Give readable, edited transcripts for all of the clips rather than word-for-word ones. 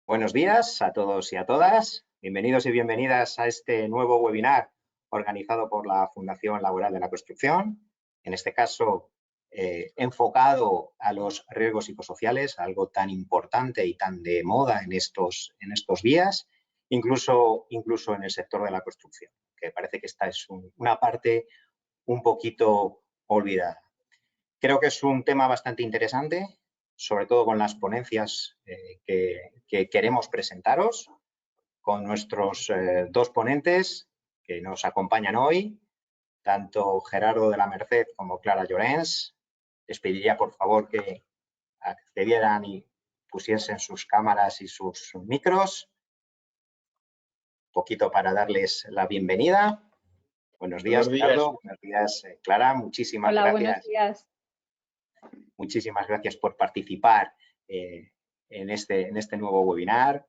Buenos días a todos y a todas. Bienvenidos y bienvenidas a este nuevo webinar organizado por la Fundación Laboral de la Construcción. En este caso, enfocado a los riesgos psicosociales, algo tan importante y tan de moda en estos días, incluso en el sector de la construcción, que parece que esta es una parte un poquito olvidada. Creo que es un tema bastante interesante, sobre todo con las ponencias que queremos presentaros, con nuestros dos ponentes que nos acompañan hoy, tanto Gerardo de la Merced como Clara Llorens. Les pediría, por favor, que accedieran y pusiesen sus cámaras y sus micros. Un poquito para darles la bienvenida. Buenos días, Gerardo. Buenos días, Clara. Muchísimas gracias. Hola, buenos días. Muchísimas gracias por participar en este nuevo webinar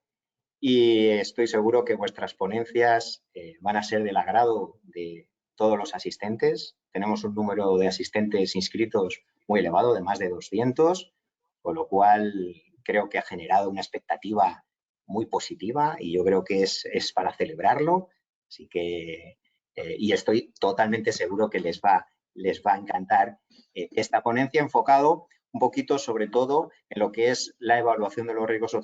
y estoy seguro que vuestras ponencias van a ser del agrado de todos los asistentes. Tenemos un número de asistentes inscritos muy elevado, de más de 200, con lo cual creo que ha generado una expectativa muy positiva y yo creo que es para celebrarlo. Así que, y estoy totalmente seguro que les va a encantar esta ponencia, enfocado un poquito sobre todo en lo que es la evaluación de los riesgos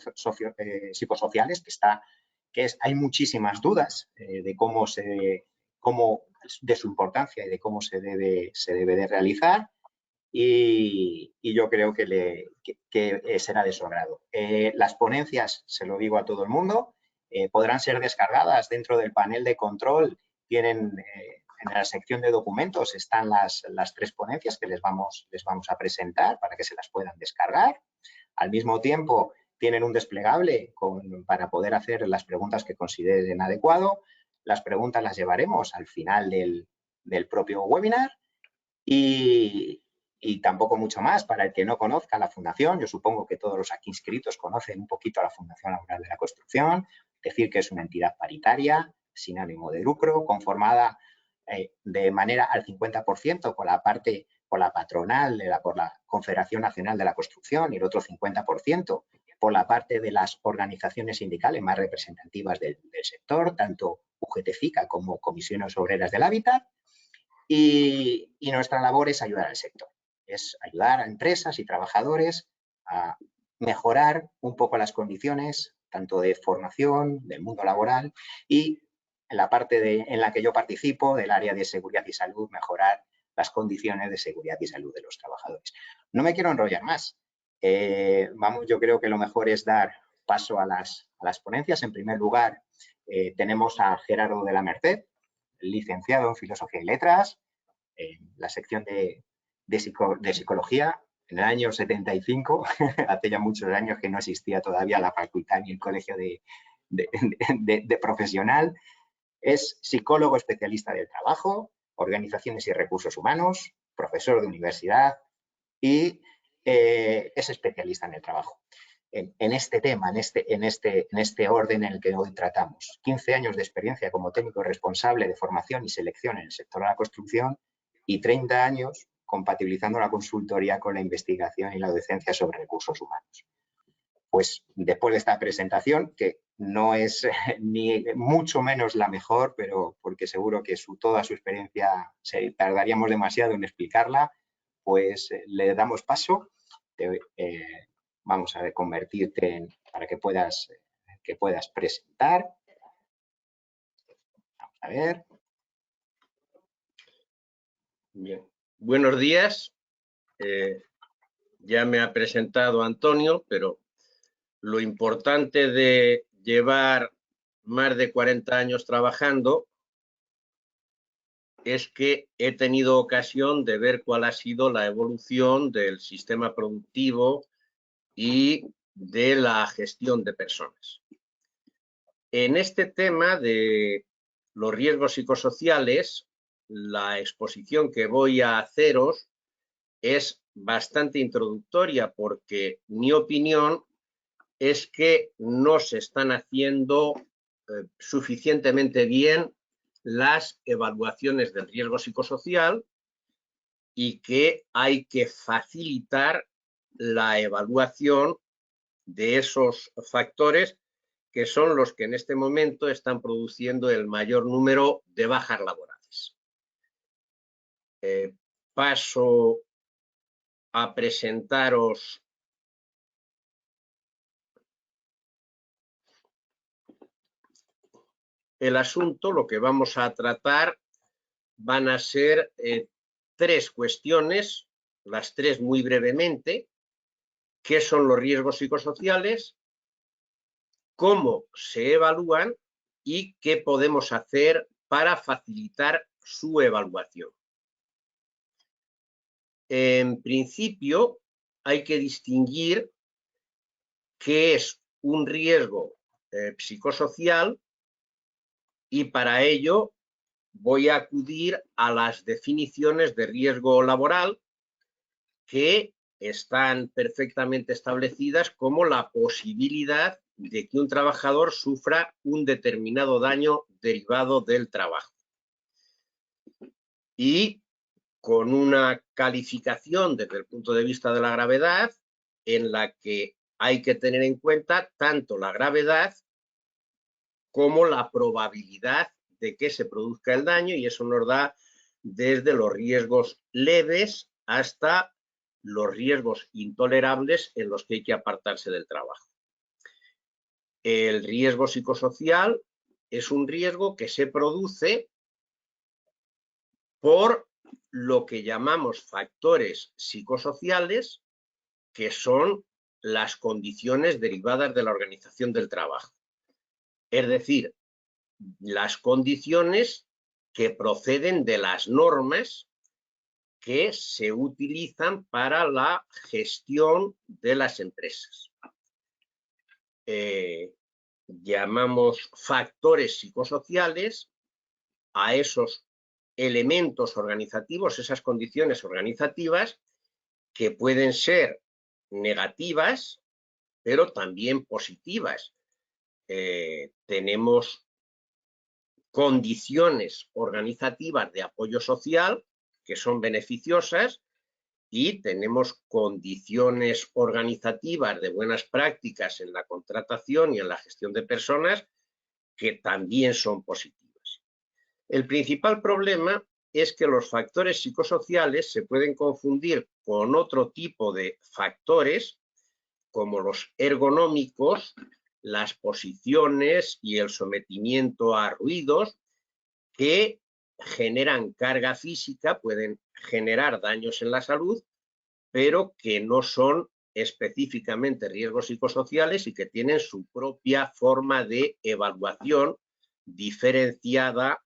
psicosociales, hay muchísimas dudas de de su importancia y de cómo se debe de realizar, y yo creo que será de su agrado. Las ponencias, se lo digo a todo el mundo, podrán ser descargadas dentro del panel de control. Tienen en la sección de documentos están las tres ponencias que les vamos a presentar para que se las puedan descargar. Al mismo tiempo, tienen un desplegable para poder hacer las preguntas que consideren adecuado. Las preguntas las llevaremos al final del propio webinar y tampoco mucho más. Para el que no conozca la Fundación, yo supongo que todos los aquí inscritos conocen un poquito a la Fundación Laboral de la Construcción. Decir que es una entidad paritaria, sin ánimo de lucro, conformada de manera al 50% por la patronal, por la Confederación Nacional de la Construcción, y el otro 50% por la parte de las organizaciones sindicales más representativas del sector, tanto UGT-FICA como Comisiones Obreras del Hábitat. Y nuestra labor es ayudar al sector, es ayudar a empresas y trabajadores a mejorar un poco las condiciones, tanto de formación, del mundo laboral, y en la parte en la que yo participo, del área de seguridad y salud, mejorar las condiciones de seguridad y salud de los trabajadores. No me quiero enrollar más. Yo creo que lo mejor es dar paso a las ponencias. En primer lugar, tenemos a Gerardo de la Merced, licenciado en Filosofía y Letras, en la sección de Psicología. En el año 75, hace ya muchos años que no existía todavía la facultad ni el colegio de profesional. Es psicólogo especialista del trabajo, organizaciones y recursos humanos, profesor de universidad y es especialista en el trabajo. En este tema, en este orden en el que hoy tratamos. 15 años de experiencia como técnico responsable de formación y selección en el sector de la construcción y 30 años compatibilizando la consultoría con la investigación y la docencia sobre recursos humanos. Pues después de esta presentación, que no es ni mucho menos la mejor, pero porque seguro que toda su experiencia tardaríamos demasiado en explicarla, pues le damos paso. Vamos a convertirte para que puedas presentar. Vamos a ver. Bien. Buenos días. Ya me ha presentado Antonio, pero lo importante de llevar más de 40 años trabajando es que he tenido ocasión de ver cuál ha sido la evolución del sistema productivo y de la gestión de personas. En este tema de los riesgos psicosociales, la exposición que voy a haceros es bastante introductoria, porque mi opinión es que no se están haciendo suficientemente bien las evaluaciones del riesgo psicosocial y que hay que facilitar la evaluación de esos factores que son los que en este momento están produciendo el mayor número de bajas laborales. Paso a presentaros el asunto. Lo que vamos a tratar van a ser tres cuestiones, las tres muy brevemente. ¿Qué son los riesgos psicosociales? ¿Cómo se evalúan? ¿Y qué podemos hacer para facilitar su evaluación? En principio, hay que distinguir qué es un riesgo psicosocial, y para ello voy a acudir a las definiciones de riesgo laboral, que están perfectamente establecidas como la posibilidad de que un trabajador sufra un determinado daño derivado del trabajo. Y con una calificación desde el punto de vista de la gravedad, en la que hay que tener en cuenta tanto la gravedad como la probabilidad de que se produzca el daño, y eso nos da desde los riesgos leves hasta los riesgos intolerables en los que hay que apartarse del trabajo. El riesgo psicosocial es un riesgo que se produce por lo que llamamos factores psicosociales, que son las condiciones derivadas de la organización del trabajo. Es decir, las condiciones que proceden de las normas que se utilizan para la gestión de las empresas. Llamamos factores psicosociales a esos elementos organizativos, esas condiciones organizativas que pueden ser negativas, pero también positivas. Tenemos condiciones organizativas de apoyo social que son beneficiosas, y tenemos condiciones organizativas de buenas prácticas en la contratación y en la gestión de personas que también son positivas. El principal problema es que los factores psicosociales se pueden confundir con otro tipo de factores, como los ergonómicos, las posiciones y el sometimiento a ruidos, que generan carga física, pueden generar daños en la salud, pero que no son específicamente riesgos psicosociales y que tienen su propia forma de evaluación diferenciada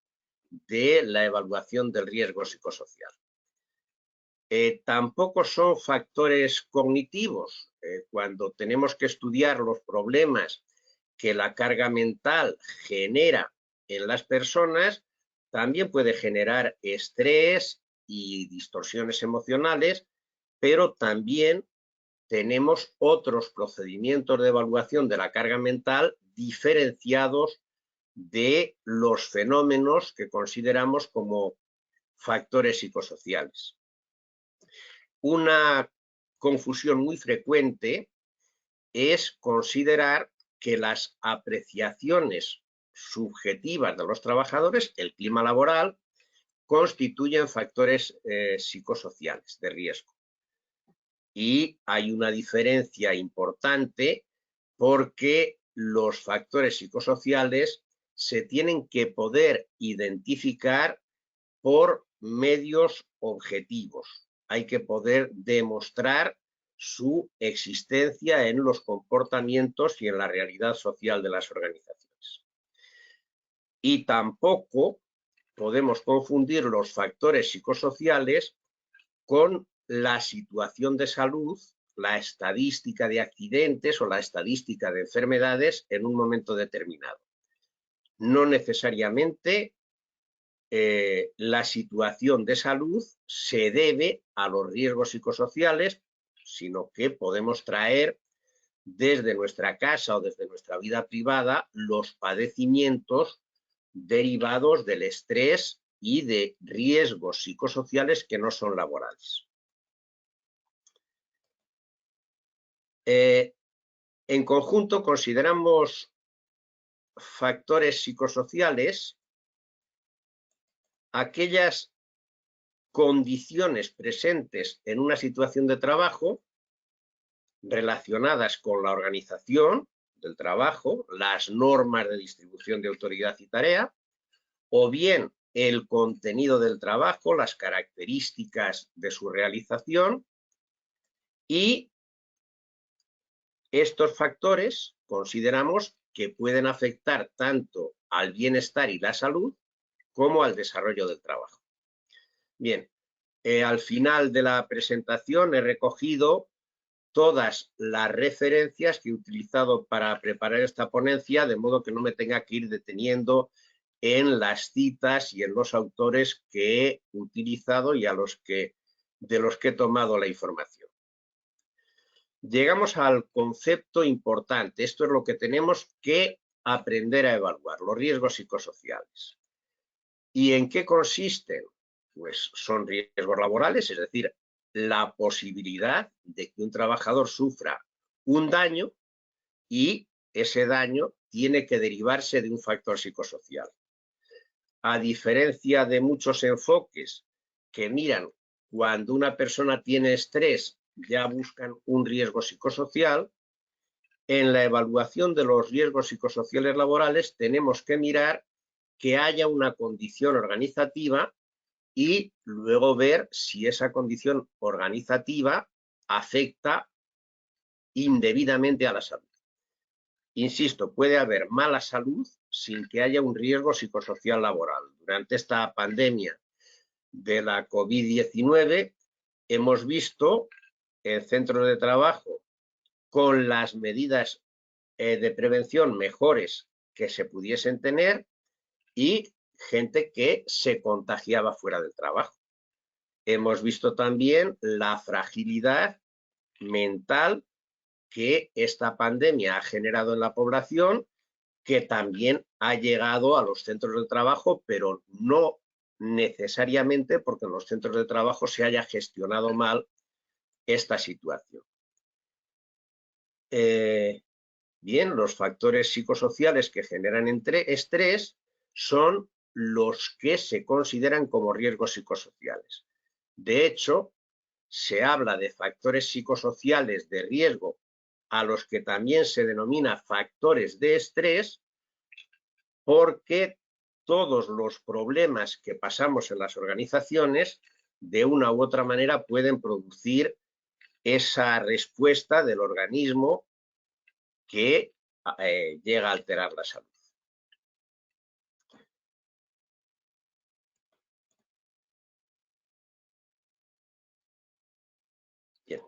de la evaluación del riesgo psicosocial. Tampoco son factores cognitivos. Cuando tenemos que estudiar los problemas que la carga mental genera en las personas, también puede generar estrés y distorsiones emocionales, pero también tenemos otros procedimientos de evaluación de la carga mental diferenciados de los fenómenos que consideramos como factores psicosociales. Una confusión muy frecuente es considerar que las apreciaciones subjetivas de los trabajadores, el clima laboral, constituyen factores psicosociales de riesgo. Y hay una diferencia importante, porque los factores psicosociales se tienen que poder identificar por medios objetivos. Hay que poder demostrar su existencia en los comportamientos y en la realidad social de las organizaciones. Y tampoco podemos confundir los factores psicosociales con la situación de salud, la estadística de accidentes o la estadística de enfermedades en un momento determinado. No necesariamente la situación de salud se debe a los riesgos psicosociales, sino que podemos traer desde nuestra casa o desde nuestra vida privada los padecimientos derivados del estrés y de riesgos psicosociales que no son laborales. En conjunto, consideramos factores psicosociales aquellas condiciones presentes en una situación de trabajo relacionadas con la organización del trabajo, las normas de distribución de autoridad y tarea, o bien el contenido del trabajo, las características de su realización, y estos factores consideramos que pueden afectar tanto al bienestar y la salud como al desarrollo del trabajo. Bien, al final de la presentación he recogido todas las referencias que he utilizado para preparar esta ponencia, de modo que no me tenga que ir deteniendo en las citas y en los autores que he utilizado y de los que he tomado la información. Llegamos al concepto importante. Esto es lo que tenemos que aprender a evaluar, los riesgos psicosociales. ¿Y en qué consisten? Pues son riesgos laborales, es decir, la posibilidad de que un trabajador sufra un daño y ese daño tiene que derivarse de un factor psicosocial. A diferencia de muchos enfoques que miran cuando una persona tiene estrés, ya buscan un riesgo psicosocial, en la evaluación de los riesgos psicosociales laborales tenemos que mirar que haya una condición organizativa y luego ver si esa condición organizativa afecta indebidamente a la salud. Insisto, puede haber mala salud sin que haya un riesgo psicosocial laboral. Durante esta pandemia de la COVID-19 hemos visto en centros de trabajo con las medidas de prevención mejores que se pudiesen tener y gente que se contagiaba fuera del trabajo. Hemos visto también la fragilidad mental que esta pandemia ha generado en la población, que también ha llegado a los centros de trabajo, pero no necesariamente porque en los centros de trabajo se haya gestionado mal esta situación. Bien, los factores psicosociales que generan estrés son los que se consideran como riesgos psicosociales. De hecho, se habla de factores psicosociales de riesgo a los que también se denomina factores de estrés, porque todos los problemas que pasamos en las organizaciones de una u otra manera pueden producir esa respuesta del organismo que llega a alterar la salud. Bien.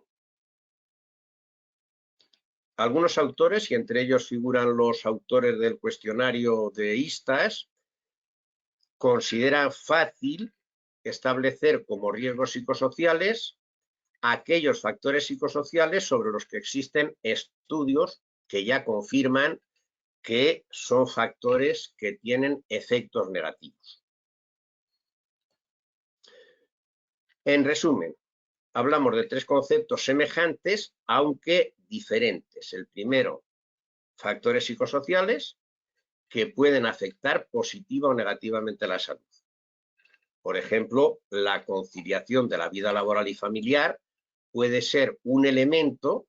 Algunos autores, y entre ellos figuran los autores del cuestionario de ISTAS, consideran fácil establecer como riesgos psicosociales aquellos factores psicosociales sobre los que existen estudios que ya confirman que son factores que tienen efectos negativos. En resumen, hablamos de tres conceptos semejantes, aunque diferentes. El primero, factores psicosociales que pueden afectar positiva o negativamente la salud. Por ejemplo, la conciliación de la vida laboral y familiar puede ser un elemento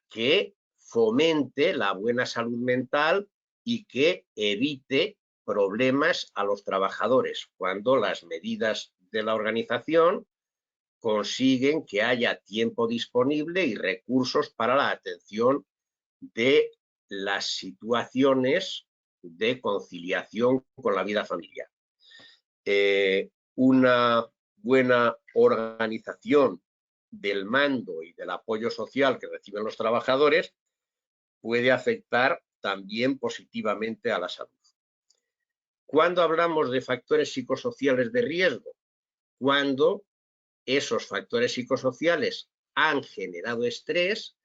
que fomente la buena salud mental y que evite problemas a los trabajadores cuando las medidas de la organización consiguen que haya tiempo disponible y recursos para la atención de las situaciones de conciliación con la vida familiar. Una buena organización del mando y del apoyo social que reciben los trabajadores puede afectar también positivamente a la salud. ¿Cuándo hablamos de factores psicosociales de riesgo? Cuando esos factores psicosociales han generado estrés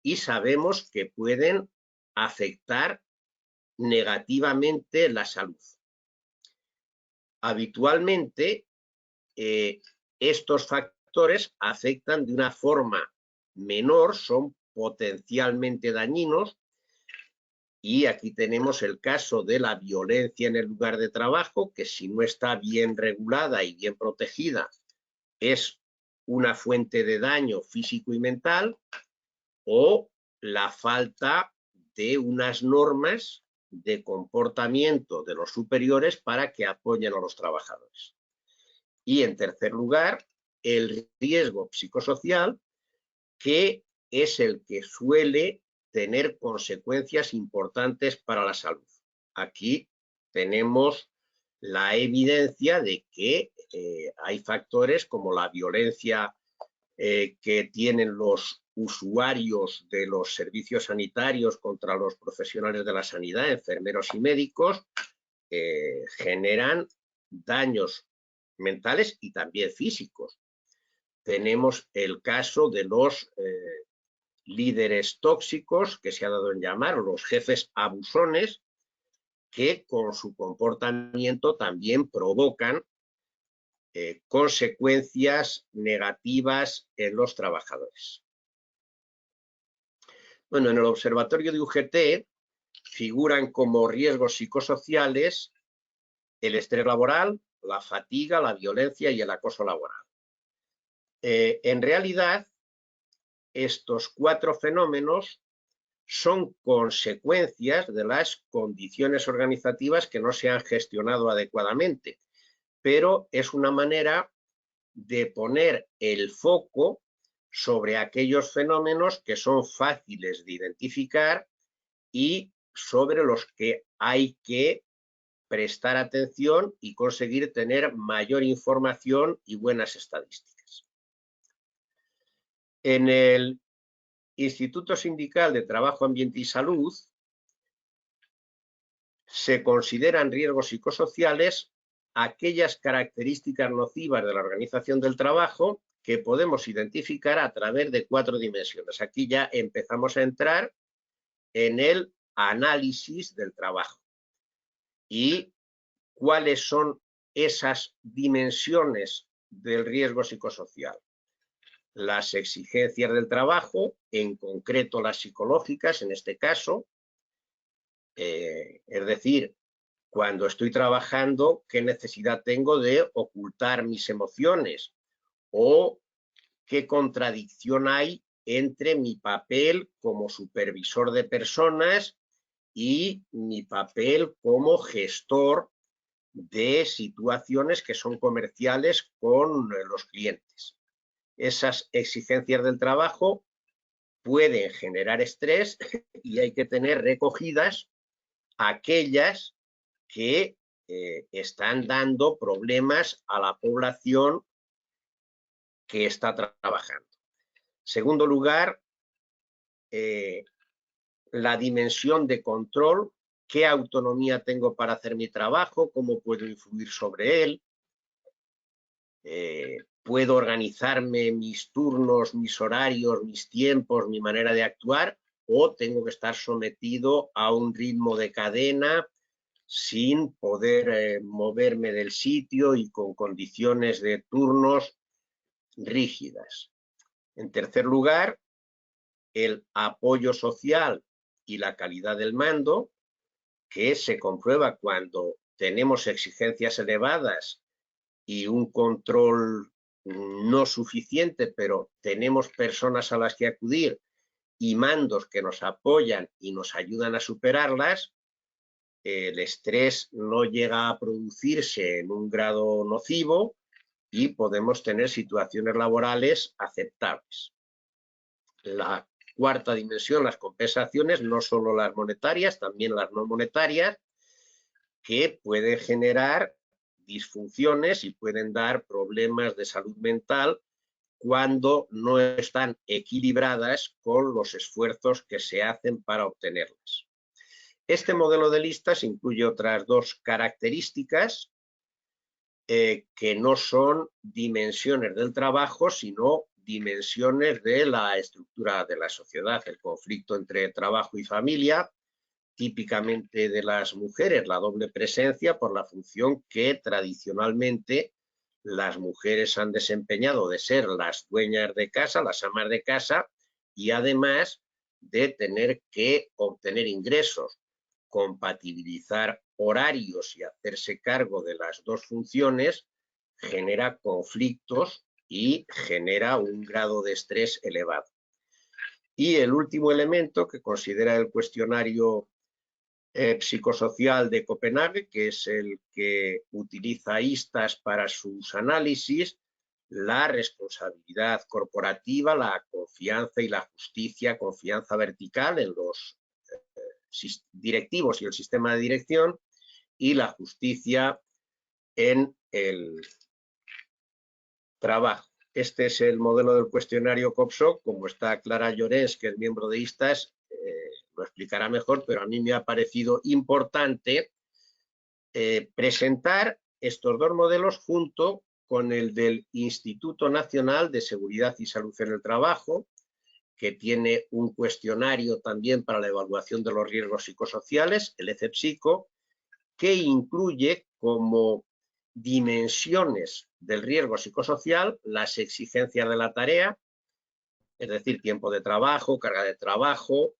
y sabemos que pueden afectar negativamente la salud. Habitualmente, estos factores afectan de una forma menor, son potencialmente dañinos Y aquí tenemos el caso de la violencia en el lugar de trabajo, que si no está bien regulada y bien protegida, es una fuente de daño físico y mental, o la falta de unas normas de comportamiento de los superiores para que apoyen a los trabajadores. Y en tercer lugar, el riesgo psicosocial, que es el que suele tener consecuencias importantes para la salud. Aquí tenemos la evidencia de que hay factores como la violencia que tienen los usuarios de los servicios sanitarios contra los profesionales de la sanidad, enfermeros y médicos, generan daños mentales y también físicos. Tenemos el caso de los líderes tóxicos, que se ha dado en llamar los jefes abusones, que con su comportamiento también provocan consecuencias negativas en los trabajadores. Bueno, en el observatorio de UGT figuran como riesgos psicosociales el estrés laboral, la fatiga, la violencia y el acoso laboral. En realidad, estos 4 fenómenos son consecuencias de las condiciones organizativas que no se han gestionado adecuadamente, pero es una manera de poner el foco sobre aquellos fenómenos que son fáciles de identificar y sobre los que hay que prestar atención y conseguir tener mayor información y buenas estadísticas. En el Instituto Sindical de Trabajo, Ambiente y Salud se consideran riesgos psicosociales aquellas características nocivas de la organización del trabajo que podemos identificar a través de 4 dimensiones. Aquí ya empezamos a entrar en el análisis del trabajo. ¿Y cuáles son esas dimensiones del riesgo psicosocial? Las exigencias del trabajo, en concreto las psicológicas en este caso, es decir, cuando estoy trabajando, ¿qué necesidad tengo de ocultar mis emociones? ¿O qué contradicción hay entre mi papel como supervisor de personas y mi papel como gestor de situaciones que son comerciales con los clientes? Esas exigencias del trabajo pueden generar estrés y hay que tener recogidas aquellas que están dando problemas a la población que está trabajando. Segundo lugar, la dimensión de control, qué autonomía tengo para hacer mi trabajo, cómo puedo influir sobre él, puedo organizarme mis turnos, mis horarios, mis tiempos, mi manera de actuar, o tengo que estar sometido a un ritmo de cadena sin poder moverme del sitio y con condiciones de turnos rígidas. En tercer lugar, el apoyo social y la calidad del mando, que se comprueba cuando tenemos exigencias elevadas y un control no suficiente, pero tenemos personas a las que acudir y mandos que nos apoyan y nos ayudan a superarlas. El estrés no llega a producirse en un grado nocivo y podemos tener situaciones laborales aceptables. La cuarta dimensión, las compensaciones, no solo las monetarias, también las no monetarias, que pueden generar disfunciones y pueden dar problemas de salud mental cuando no están equilibradas con los esfuerzos que se hacen para obtenerlas. Este modelo de listas incluye otras 2 características que no son dimensiones del trabajo, sino dimensiones de la estructura de la sociedad, el conflicto entre trabajo y familia, típicamente de las mujeres, la doble presencia por la función que tradicionalmente las mujeres han desempeñado de ser las dueñas de casa, las amas de casa, y además de tener que obtener ingresos compatibilizar horarios y hacerse cargo de las dos funciones genera conflictos y genera un grado de estrés elevado. Y el último elemento que considera el cuestionario psicosocial de Copenhague, que es el que utiliza ISTAS para sus análisis, la responsabilidad corporativa, la confianza y la justicia, confianza vertical en los directivos y el sistema de dirección, y la justicia en el trabajo. Este es el modelo del cuestionario COPSOC. Como está Clara Llorens, que es miembro de ISTAS, lo explicará mejor, pero a mí me ha parecido importante presentar estos dos modelos junto con el del Instituto Nacional de Seguridad y Salud en el Trabajo, que tiene un cuestionario también para la evaluación de los riesgos psicosociales, el ECEPSICO, que incluye como dimensiones del riesgo psicosocial las exigencias de la tarea, es decir, tiempo de trabajo, carga de trabajo,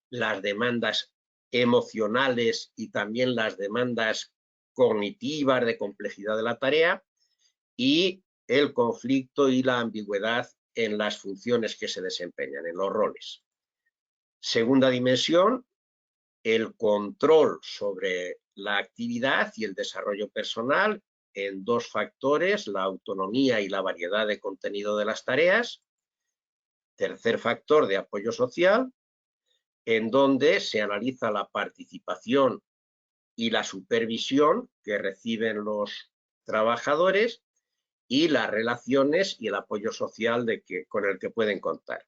las demandas emocionales y también las demandas cognitivas de complejidad de la tarea, y el conflicto y la ambigüedad en las funciones que se desempeñan, en los roles. Segunda dimensión, el control sobre la actividad y el desarrollo personal en dos factores, la autonomía y la variedad de contenido de las tareas. Tercer factor, de apoyo social, en donde se analiza la participación y la supervisión que reciben los trabajadores y las relaciones y el apoyo social con el que pueden contar.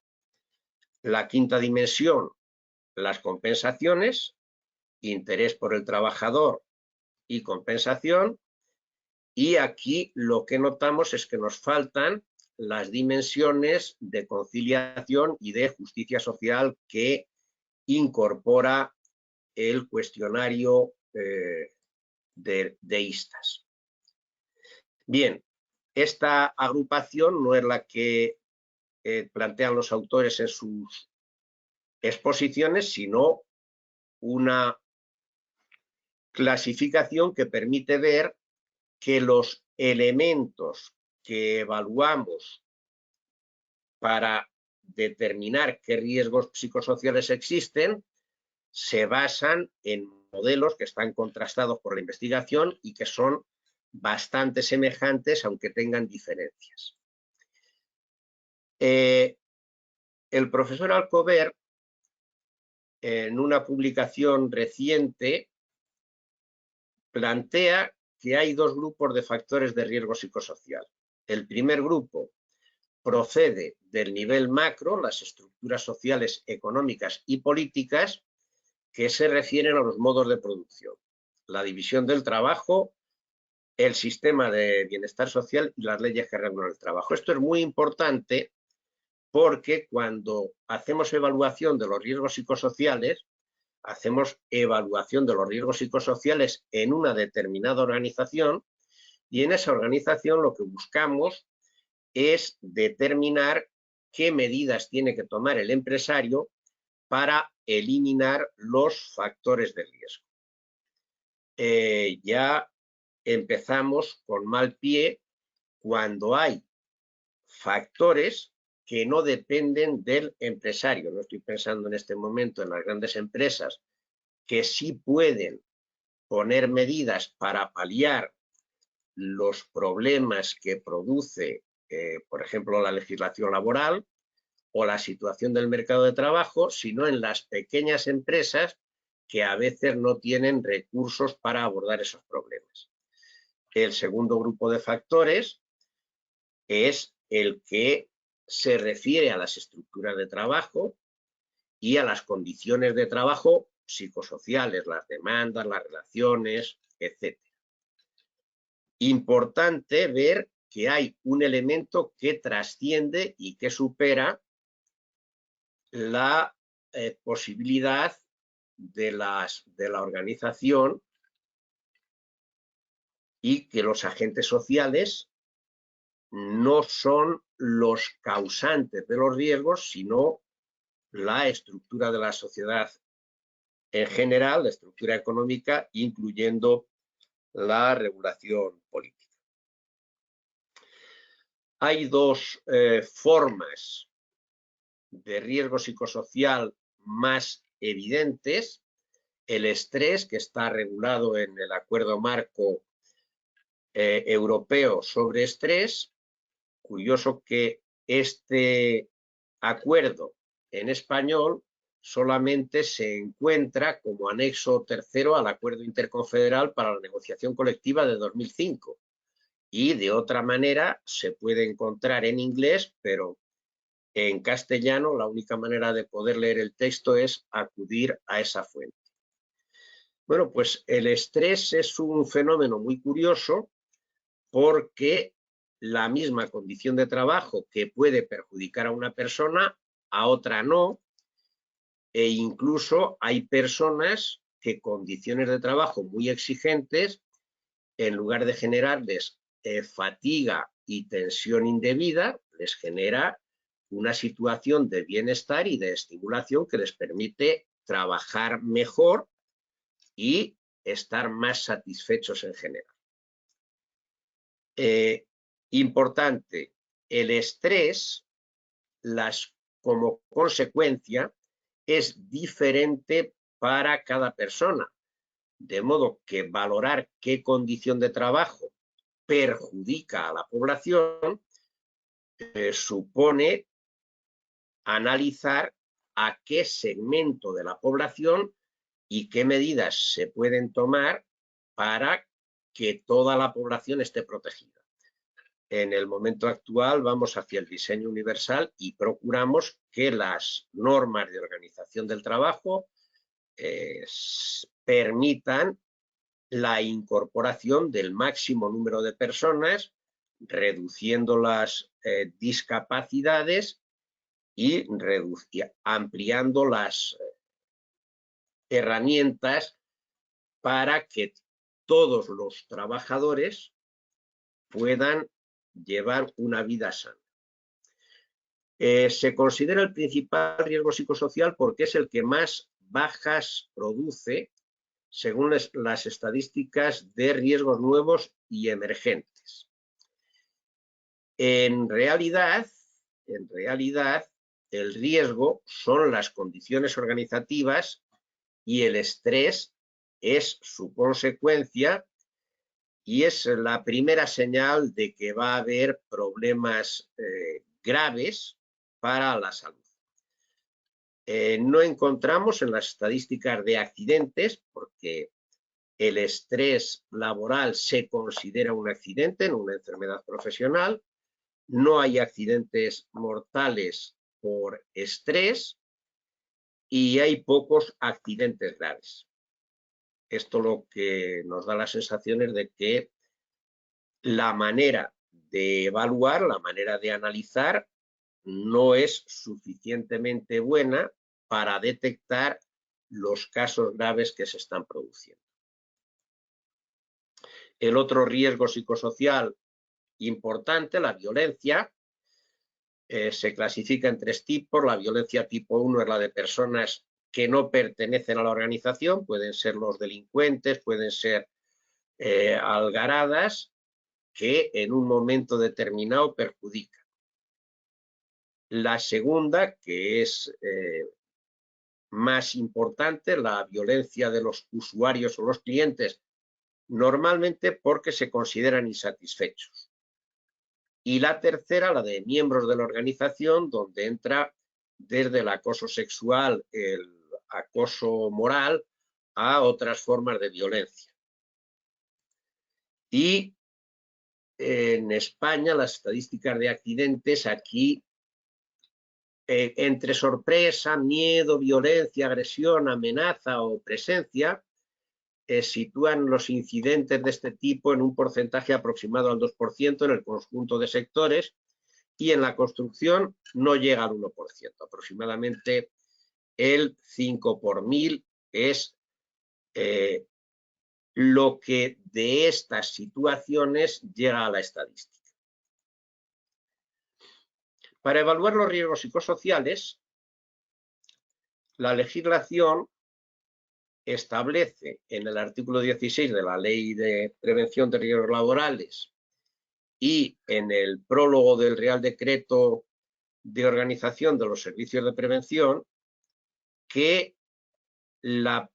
La quinta dimensión, las compensaciones, interés por el trabajador y compensación. Y aquí lo que notamos es que nos faltan las dimensiones de conciliación y de justicia social que incorpora el cuestionario de ISTAS. Bien, esta agrupación no es la que plantean los autores en sus exposiciones, sino una clasificación que permite ver que los elementos que evaluamos para determinar qué riesgos psicosociales existen se basan en modelos que están contrastados por la investigación y que son bastante semejantes, aunque tengan diferencias. El profesor Alcover, en una publicación reciente, plantea que hay dos grupos de factores de riesgo psicosocial. El primer grupo procede del nivel macro, las estructuras sociales, económicas y políticas, que se refieren a los modos de producción, la división del trabajo, el sistema de bienestar social y las leyes que regulan el trabajo. Esto es muy importante porque cuando hacemos evaluación de los riesgos psicosociales, hacemos evaluación de los riesgos psicosociales en una determinada organización, y en esa organización lo que buscamos es determinar qué medidas tiene que tomar el empresario para eliminar los factores de riesgo. Ya empezamos con mal pie cuando hay factores que no dependen del empresario. No estoy pensando en este momento en las grandes empresas que sí pueden poner medidas para paliar los problemas que produce, por ejemplo, la legislación laboral o la situación del mercado de trabajo, sino en las pequeñas empresas que a veces no tienen recursos para abordar esos problemas. El segundo grupo de factores es el que se refiere a las estructuras de trabajo y a las condiciones de trabajo psicosociales, las demandas, las relaciones, etc. Importante ver que hay un elemento que trasciende y que supera la posibilidad de la organización, y que los agentes sociales no son los causantes de los riesgos, sino la estructura de la sociedad en general, la estructura económica, incluyendo la regulación política. Hay dos formas de riesgo psicosocial más evidentes: el estrés, que está regulado en el Acuerdo Marco Europeo sobre Estrés. Curioso que este acuerdo en español solamente se encuentra como anexo tercero al Acuerdo Interconfederal para la Negociación Colectiva de 2005. Y de otra manera se puede encontrar en inglés, pero en castellano la única manera de poder leer el texto es acudir a esa fuente. Bueno, pues el estrés es un fenómeno muy curioso porque la misma condición de trabajo que puede perjudicar a una persona, a otra no, e incluso hay personas que condiciones de trabajo muy exigentes, en lugar de generarles fatiga y tensión indebida, les genera una situación de bienestar y de estimulación que les permite trabajar mejor y estar más satisfechos en general. Importante, el estrés, como consecuencia, es diferente para cada persona, de modo que valorar qué condición de trabajo perjudica a la población supone analizar a qué segmento de la población y qué medidas se pueden tomar para que toda la población esté protegida. En el momento actual vamos hacia el diseño universal y procuramos que las normas de organización del trabajo permitan la incorporación del máximo número de personas, reduciendo las discapacidades y ampliando las herramientas para que todos los trabajadores puedan llevar una vida sana. Se considera el principal riesgo psicosocial porque es el que más bajas produce según las estadísticas de riesgos nuevos y emergentes. En realidad, el riesgo son las condiciones organizativas y el estrés es su consecuencia y es la primera señal de que va a haber problemas graves para la salud. No encontramos en las estadísticas de accidentes, porque el estrés laboral se considera un accidente, no una enfermedad profesional. No hay accidentes mortales por estrés y hay pocos accidentes graves. Esto lo que nos da la sensación es de que la manera de evaluar, la manera de analizar, no es suficientemente buena para detectar los casos graves que se están produciendo. El otro riesgo psicosocial importante, la violencia, se clasifica en tres tipos. La violencia tipo 1 es la de personas que no pertenecen a la organización, pueden ser los delincuentes, pueden ser algaradas, que en un momento determinado perjudican. La segunda, que es más importante, la violencia de los usuarios o los clientes, normalmente porque se consideran insatisfechos. Y la tercera, la de miembros de la organización, donde entra desde el acoso sexual, el acoso moral, a otras formas de violencia. Y en España, las estadísticas de accidentes aquí, entre sorpresa, miedo, violencia, agresión, amenaza o presencia, sitúan los incidentes de este tipo en un porcentaje aproximado al 2% en el conjunto de sectores, y en la construcción no llega al 1%, aproximadamente el 5 por 1000 es lo que de estas situaciones llega a la estadística. Para evaluar los riesgos psicosociales, la legislación establece en el artículo 16 de la Ley de Prevención de Riesgos Laborales y en el prólogo del Real Decreto de Organización de los Servicios de Prevención que la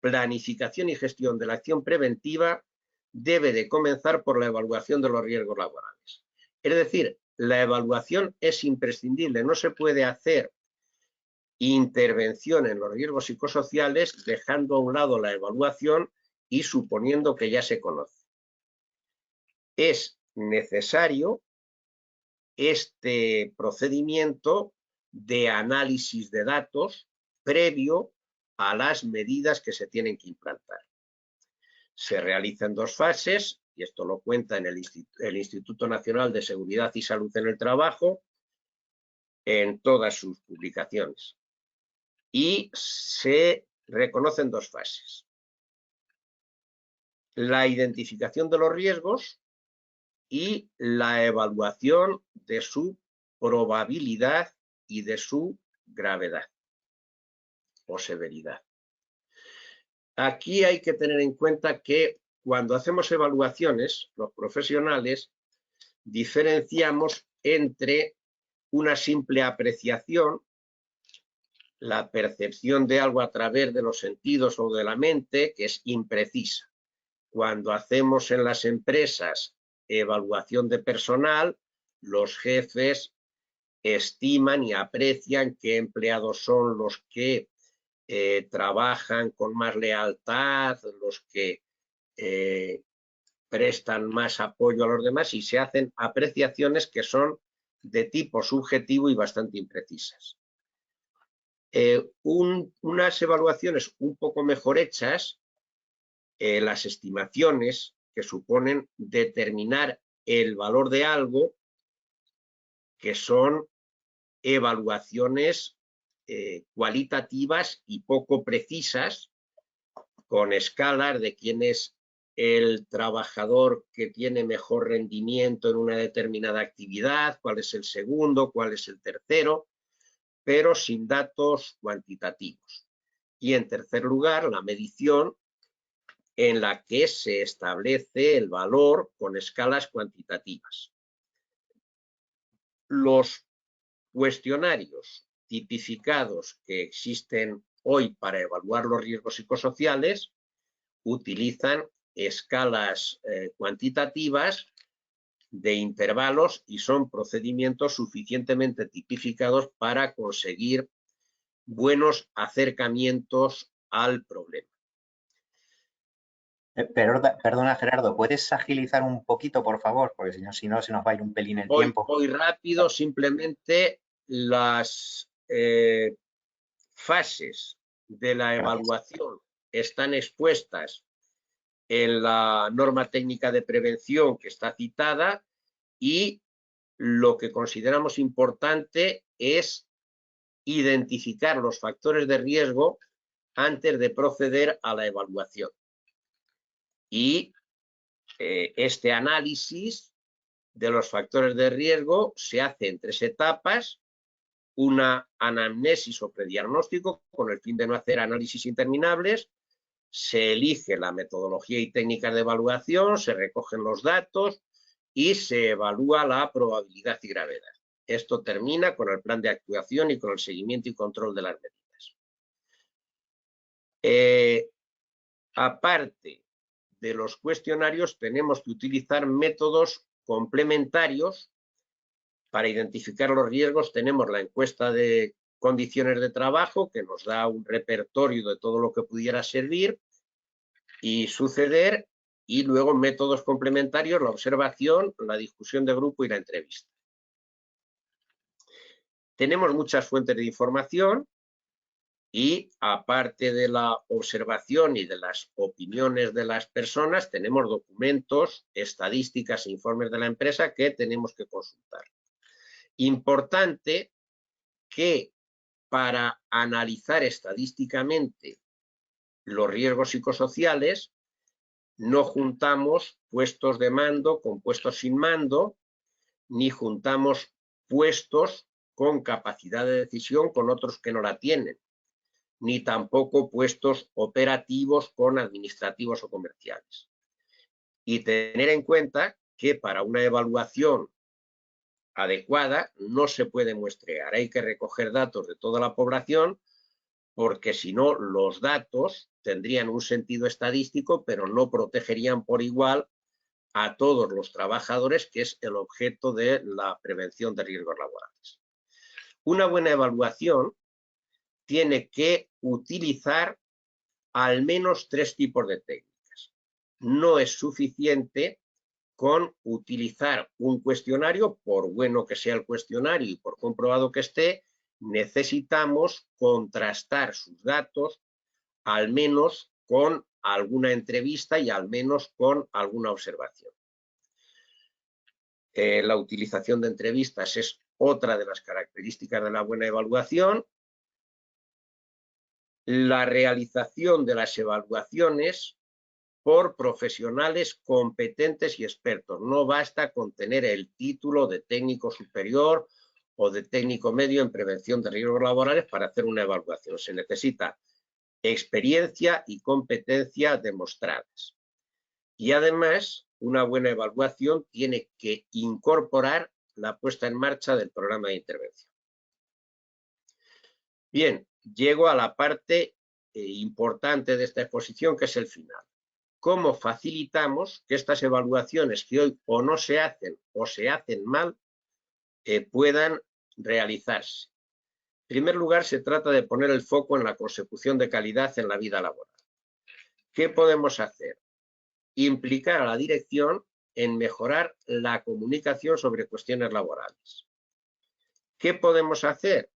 planificación y gestión de la acción preventiva debe de comenzar por la evaluación de los riesgos laborales. Es decir, la evaluación es imprescindible, no se puede hacer intervención en los riesgos psicosociales dejando a un lado la evaluación y suponiendo que ya se conoce. Es necesario este procedimiento de análisis de datos previo a las medidas que se tienen que implantar. Se realiza en 2 fases, y esto lo cuenta en el Instituto Nacional de Seguridad y Salud en el Trabajo, en todas sus publicaciones. Y se reconocen 2 fases. La identificación de los riesgos y la evaluación de su probabilidad y de su gravedad o severidad. Aquí hay que tener en cuenta que cuando hacemos evaluaciones, los profesionales diferenciamos entre una simple apreciación, la percepción de algo a través de los sentidos o de la mente, que es imprecisa. Cuando hacemos en las empresas evaluación de personal, los jefes estiman y aprecian qué empleados son los que trabajan con más lealtad, los que prestan más apoyo a los demás, y se hacen apreciaciones que son de tipo subjetivo y bastante imprecisas. Unas evaluaciones un poco mejor hechas, las estimaciones que suponen determinar el valor de algo, que son evaluaciones cualitativas y poco precisas, con escalas de quién es el trabajador que tiene mejor rendimiento en una determinada actividad, cuál es el segundo, cuál es el tercero, pero sin datos cuantitativos. Y en tercer lugar, la medición, en la que se establece el valor con escalas cuantitativas. Los cuestionarios tipificados que existen hoy para evaluar los riesgos psicosociales utilizan escalas cuantitativas de intervalos y son procedimientos suficientemente tipificados para conseguir buenos acercamientos al problema. Perdona, Gerardo, ¿puedes agilizar un poquito, por favor? Porque si no se nos va a ir un pelín el tiempo. Voy rápido, simplemente las fases de la evaluación están expuestas en la norma técnica de prevención que está citada, y lo que consideramos importante es identificar los factores de riesgo antes de proceder a la evaluación. Y este análisis de los factores de riesgo se hace en 3 etapas: una anamnesis o prediagnóstico, con el fin de no hacer análisis interminables. Se elige la metodología y técnicas de evaluación, se recogen los datos y se evalúa la probabilidad y gravedad. Esto termina con el plan de actuación y con el seguimiento y control de las medidas. Aparte de los cuestionarios, tenemos que utilizar métodos complementarios para identificar los riesgos. Tenemos la encuesta de condiciones de trabajo, que nos da un repertorio de todo lo que pudiera servir y suceder, y luego métodos complementarios: la observación, la discusión de grupo y la entrevista. Tenemos muchas fuentes de información y, aparte de la observación y de las opiniones de las personas, tenemos documentos, estadísticas e informes de la empresa que tenemos que consultar. Importante que para analizar estadísticamente los riesgos psicosociales no juntamos puestos de mando con puestos sin mando, ni juntamos puestos con capacidad de decisión con otros que no la tienen. ni tampoco puestos operativos con administrativos o comerciales. Y tener en cuenta que para una evaluación adecuada no se puede muestrear, hay que recoger datos de toda la población, porque si no los datos tendrían un sentido estadístico, pero no protegerían por igual a todos los trabajadores, que es el objeto de la prevención de riesgos laborales. Una buena evaluación tiene que utilizar al menos 3 tipos de técnicas. No es suficiente con utilizar un cuestionario, por bueno que sea el cuestionario y por comprobado que esté, necesitamos contrastar sus datos al menos con alguna entrevista y al menos con alguna observación. La utilización de entrevistas es otra de las características de la buena evaluación. La realización de las evaluaciones por profesionales competentes y expertos. No basta con tener el título de técnico superior o de técnico medio en prevención de riesgos laborales para hacer una evaluación. Se necesita experiencia y competencia demostradas. Y además, una buena evaluación tiene que incorporar la puesta en marcha del programa de intervención. Bien, llego a la parte importante de esta exposición, que es el final. ¿Cómo facilitamos que estas evaluaciones que hoy o no se hacen o se hacen mal puedan realizarse? En primer lugar, se trata de poner el foco en la consecución de calidad en la vida laboral. ¿Qué podemos hacer? Implicar a la dirección en mejorar la comunicación sobre cuestiones laborales. ¿Qué podemos hacer?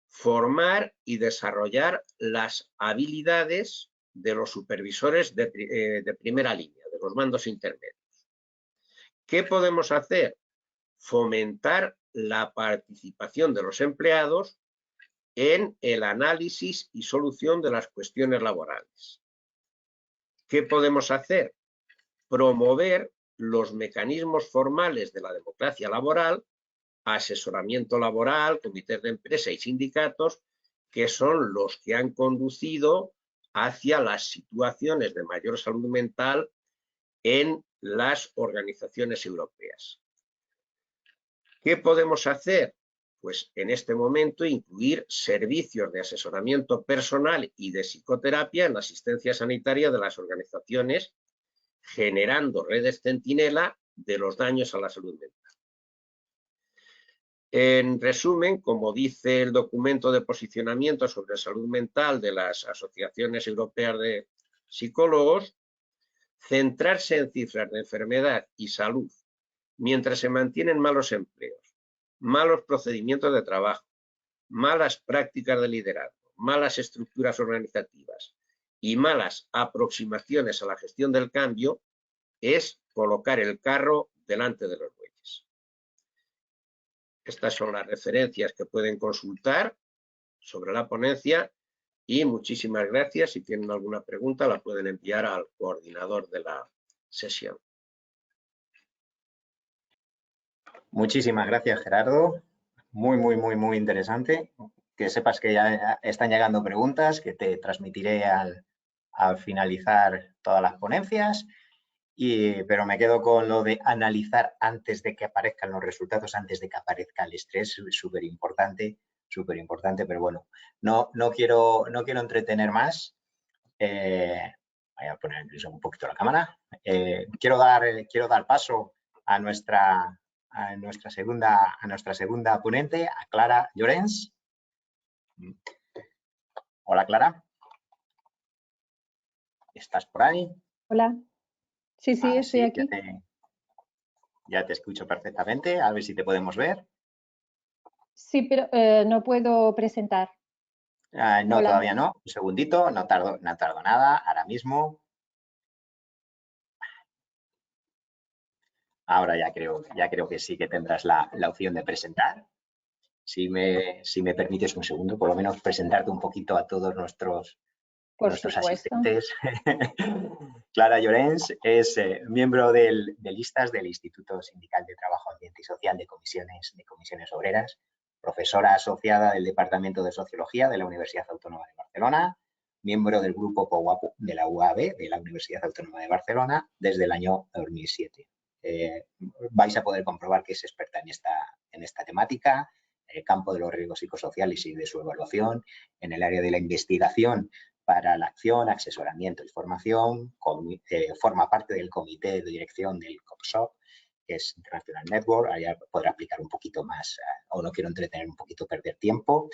Formar y desarrollar las habilidades de los supervisores de primera línea, de los mandos intermedios. ¿Qué podemos hacer? Fomentar la participación de los empleados en el análisis y solución de las cuestiones laborales. ¿Qué podemos hacer? Promover los mecanismos formales de la democracia laboral, asesoramiento laboral, comités de empresa y sindicatos, que son los que han conducido hacia las situaciones de mayor salud mental en las organizaciones europeas. ¿Qué podemos hacer? Pues en este momento incluir servicios de asesoramiento personal y de psicoterapia en la asistencia sanitaria de las organizaciones, generando redes centinela de los daños a la salud mental. En resumen, como dice el documento de posicionamiento sobre salud mental de las asociaciones europeas de psicólogos, centrarse en cifras de enfermedad y salud mientras se mantienen malos empleos, malos procedimientos de trabajo, malas prácticas de liderazgo, malas estructuras organizativas y malas aproximaciones a la gestión del cambio, es colocar el carro delante de los bueyes. Estas son las referencias que pueden consultar sobre la ponencia y muchísimas gracias. Si tienen alguna pregunta la pueden enviar al coordinador de la sesión. Muchísimas gracias, Gerardo. Muy interesante. Que sepas que ya están llegando preguntas que te transmitiré al finalizar todas las ponencias. Pero me quedo con lo de analizar antes de que aparezcan los resultados, antes de que aparezca el estrés, súper importante, pero bueno, no quiero entretener más. Voy a poner incluso un poquito la cámara. Quiero dar paso a nuestra segunda ponente, a Clara Llorens. Hola, Clara. ¿Estás por ahí? Hola. Sí, estoy aquí. Ya te escucho perfectamente. A ver si te podemos ver. Sí, pero no puedo presentar. No, hola. Todavía no. Un segundito. No tardo nada. Ahora mismo. Ahora ya creo que sí que tendrás la opción de presentar. Si me permites un segundo, por lo menos presentarte un poquito a todos nuestros asistentes. Clara Llorens es miembro de listas del Instituto Sindical de Trabajo, Ambiente y Social de Comisiones Obreras. profesora asociada del Departamento de Sociología de la Universidad Autónoma de Barcelona, miembro del grupo POUAP de la UAB, de la Universidad Autónoma de Barcelona, desde el año 2007. Vais a poder comprobar que es experta en esta temática, en el campo de los riesgos psicosociales y de su evaluación, en el área de la investigación para la acción, asesoramiento y formación, forma parte del comité de dirección del COPSOC, que es International Network. Allá podrá aplicar un poquito más, o no quiero entretener un poquito, perder tiempo,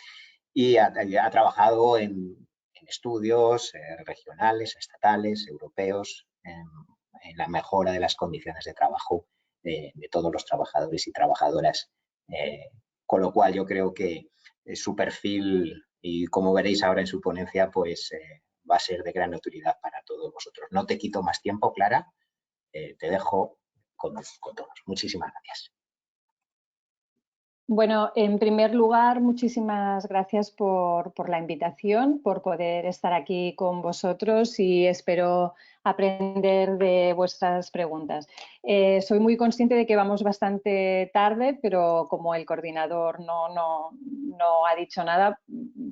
y ha trabajado en estudios regionales, estatales, europeos, en la mejora de las condiciones de trabajo de todos los trabajadores y trabajadoras, con lo cual yo creo que su perfil, y como veréis ahora en su ponencia, pues va a ser de gran utilidad para todos vosotros. No te quito más tiempo, Clara, te dejo con todos. Muchísimas gracias. Bueno, en primer lugar, muchísimas gracias por la invitación, por poder estar aquí con vosotros y espero aprender de vuestras preguntas. Soy muy consciente de que vamos bastante tarde, pero como el coordinador no ha dicho nada,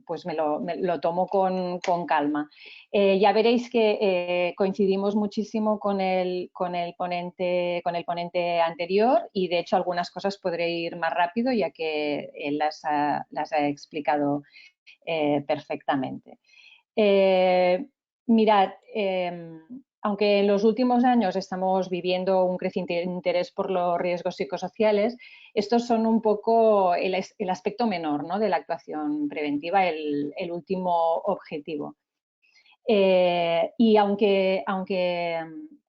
pues me lo tomo con calma. Ya veréis que coincidimos muchísimo con el ponente anterior y, de hecho, algunas cosas podré ir más rápido ya que él las ha explicado perfectamente. Mirad, aunque en los últimos años estamos viviendo un creciente interés por los riesgos psicosociales, estos son un poco el aspecto menor, ¿no?, de la actuación preventiva, el último objetivo. Y aunque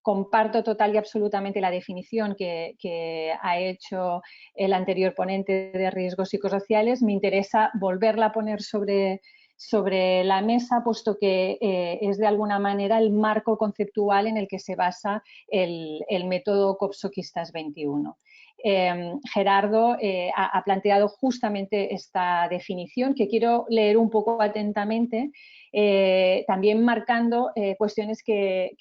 comparto total y absolutamente la definición que ha hecho el anterior ponente de riesgos psicosociales, me interesa volverla a poner sobre la mesa, puesto que es de alguna manera el marco conceptual en el que se basa el método COPSOC-ISTAS 21. Gerardo ha planteado justamente esta definición, que quiero leer un poco atentamente, también marcando cuestiones que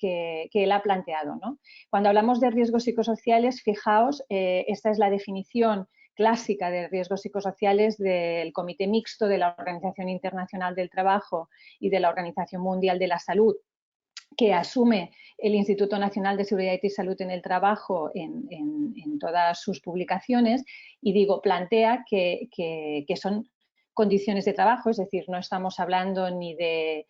él ha planteado, ¿no? Cuando hablamos de riesgos psicosociales, fijaos, esta es la definición clásica de riesgos psicosociales del Comité Mixto de la Organización Internacional del Trabajo y de la Organización Mundial de la Salud, que asume el Instituto Nacional de Seguridad y Salud en el Trabajo en todas sus publicaciones, y digo, plantea que son condiciones de trabajo, es decir, no estamos hablando ni de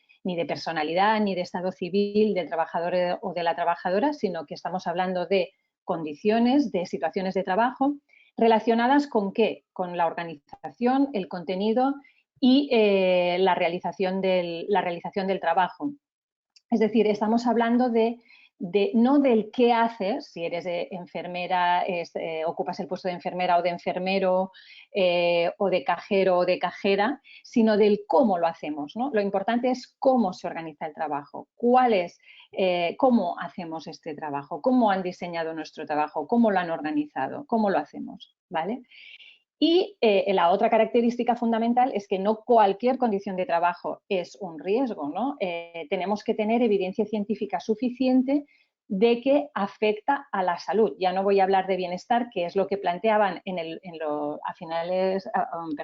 personalidad, ni de estado civil del trabajador o de la trabajadora, sino que estamos hablando de condiciones, de situaciones de trabajo relacionadas con ¿qué? Con la organización, el contenido y la realización del trabajo. Es decir, estamos hablando no del qué haces, si eres enfermera, ocupas el puesto de enfermera o de enfermero, o de cajero o de cajera, sino del cómo lo hacemos, ¿no? Lo importante es cómo se organiza el trabajo, cómo hacemos este trabajo, cómo han diseñado nuestro trabajo, cómo lo han organizado, cómo lo hacemos, ¿vale? Y la otra característica fundamental es que no cualquier condición de trabajo es un riesgo, ¿no? Tenemos que tener evidencia científica suficiente de que afecta a la salud. Ya no voy a hablar de bienestar, que es lo que planteaban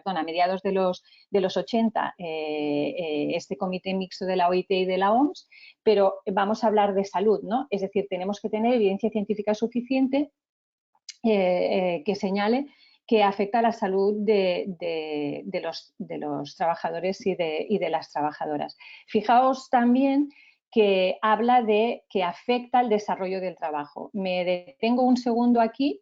a mediados de los 80 este comité mixto de la OIT y de la OMS, pero vamos a hablar de salud, ¿no? Es decir, tenemos que tener evidencia científica suficiente que señale que afecta a la salud de los trabajadores y de las trabajadoras. Fijaos también que habla de que afecta al desarrollo del trabajo. Me detengo un segundo aquí,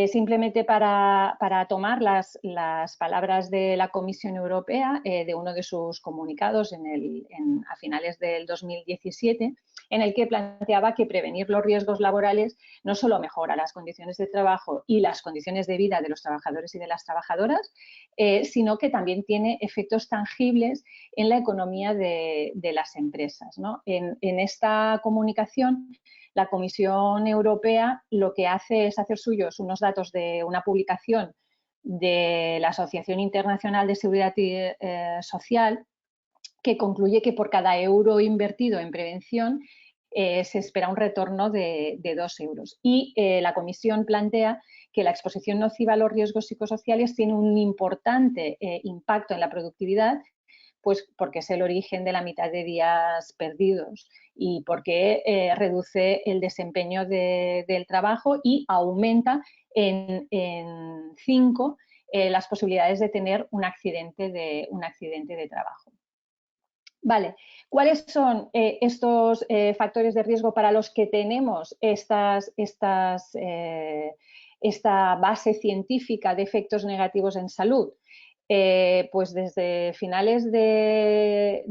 simplemente para tomar las palabras de la Comisión Europea, de uno de sus comunicados a finales del 2017, en el que planteaba que prevenir los riesgos laborales no solo mejora las condiciones de trabajo y las condiciones de vida de los trabajadores y de las trabajadoras, sino que también tiene efectos tangibles en la economía de las empresas, ¿no? En esta comunicación, la Comisión Europea lo que hace es hacer suyos unos datos de una publicación de la Asociación Internacional de Seguridad Social, que concluye que por cada euro invertido en prevención, se espera un retorno de 2 euros. Y la comisión plantea que la exposición nociva a los riesgos psicosociales tiene un importante impacto en la productividad, pues porque es el origen de la mitad de días perdidos y porque reduce el desempeño del trabajo y aumenta en 5 las posibilidades de tener un accidente de trabajo. Vale, ¿cuáles son estos factores de riesgo para los que tenemos esta base científica de efectos negativos en salud? Pues desde finales desde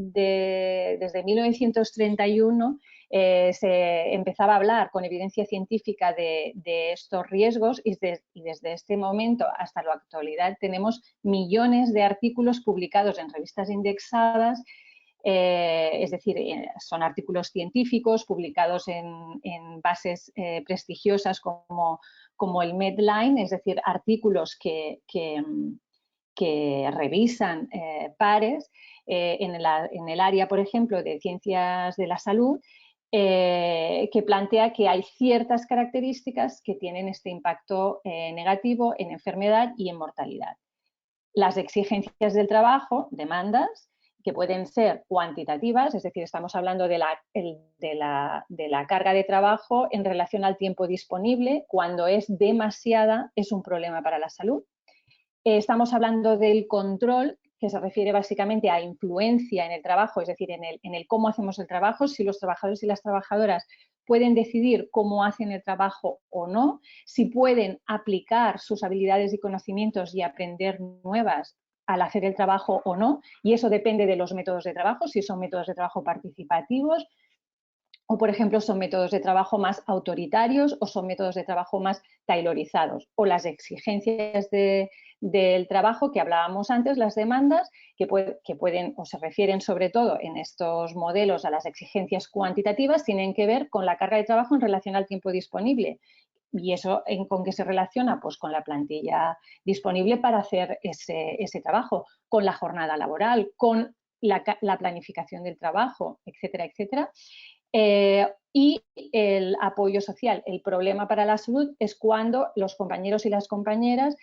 1931 se empezaba a hablar con evidencia científica de estos riesgos y desde este momento hasta la actualidad tenemos millones de artículos publicados en revistas indexadas. Es decir, son artículos científicos publicados en bases prestigiosas como el Medline, es decir, artículos que revisan pares en el área, por ejemplo, de ciencias de la salud, que plantea que hay ciertas características que tienen este impacto negativo en enfermedad y en mortalidad. Las exigencias del trabajo, demandas, que pueden ser cuantitativas, es decir, estamos hablando de la carga de trabajo en relación al tiempo disponible. Cuando es demasiada, es un problema para la salud. Estamos hablando del control, que se refiere básicamente a influencia en el trabajo, es decir, en el cómo hacemos el trabajo, si los trabajadores y las trabajadoras pueden decidir cómo hacen el trabajo o no, si pueden aplicar sus habilidades y conocimientos y aprender nuevas al hacer el trabajo o no, y eso depende de los métodos de trabajo, si son métodos de trabajo participativos, o, por ejemplo, son métodos de trabajo más autoritarios o son métodos de trabajo más tailorizados. O las exigencias del trabajo que hablábamos antes, las demandas, que pueden o se refieren sobre todo en estos modelos a las exigencias cuantitativas, tienen que ver con la carga de trabajo en relación al tiempo disponible. ¿Y eso con qué se relaciona? Pues con la plantilla disponible para hacer ese trabajo, con la jornada laboral, con la planificación del trabajo, etcétera, etcétera. Y el apoyo social. El problema para la salud es cuando los compañeros y las compañeras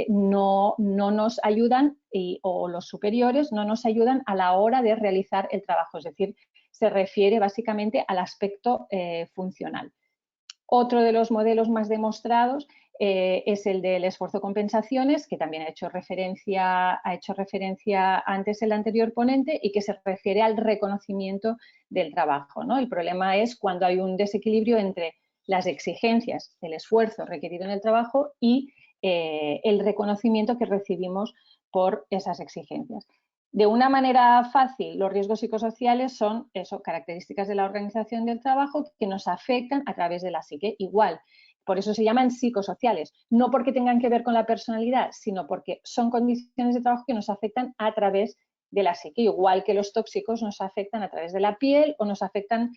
no nos ayudan o los superiores no nos ayudan a la hora de realizar el trabajo. Es decir, se refiere básicamente al aspecto funcional. Otro de los modelos más demostrados es el del esfuerzo compensaciones, que también ha hecho referencia antes el anterior ponente y que se refiere al reconocimiento del trabajo, ¿no? El problema es cuando hay un desequilibrio entre las exigencias, el esfuerzo requerido en el trabajo y el reconocimiento que recibimos por esas exigencias. De una manera fácil, los riesgos psicosociales son características de la organización del trabajo que nos afectan a través de la psique. Igual, por eso se llaman psicosociales, no porque tengan que ver con la personalidad, sino porque son condiciones de trabajo que nos afectan a través de la psique, igual que los tóxicos nos afectan a través de la piel o nos afectan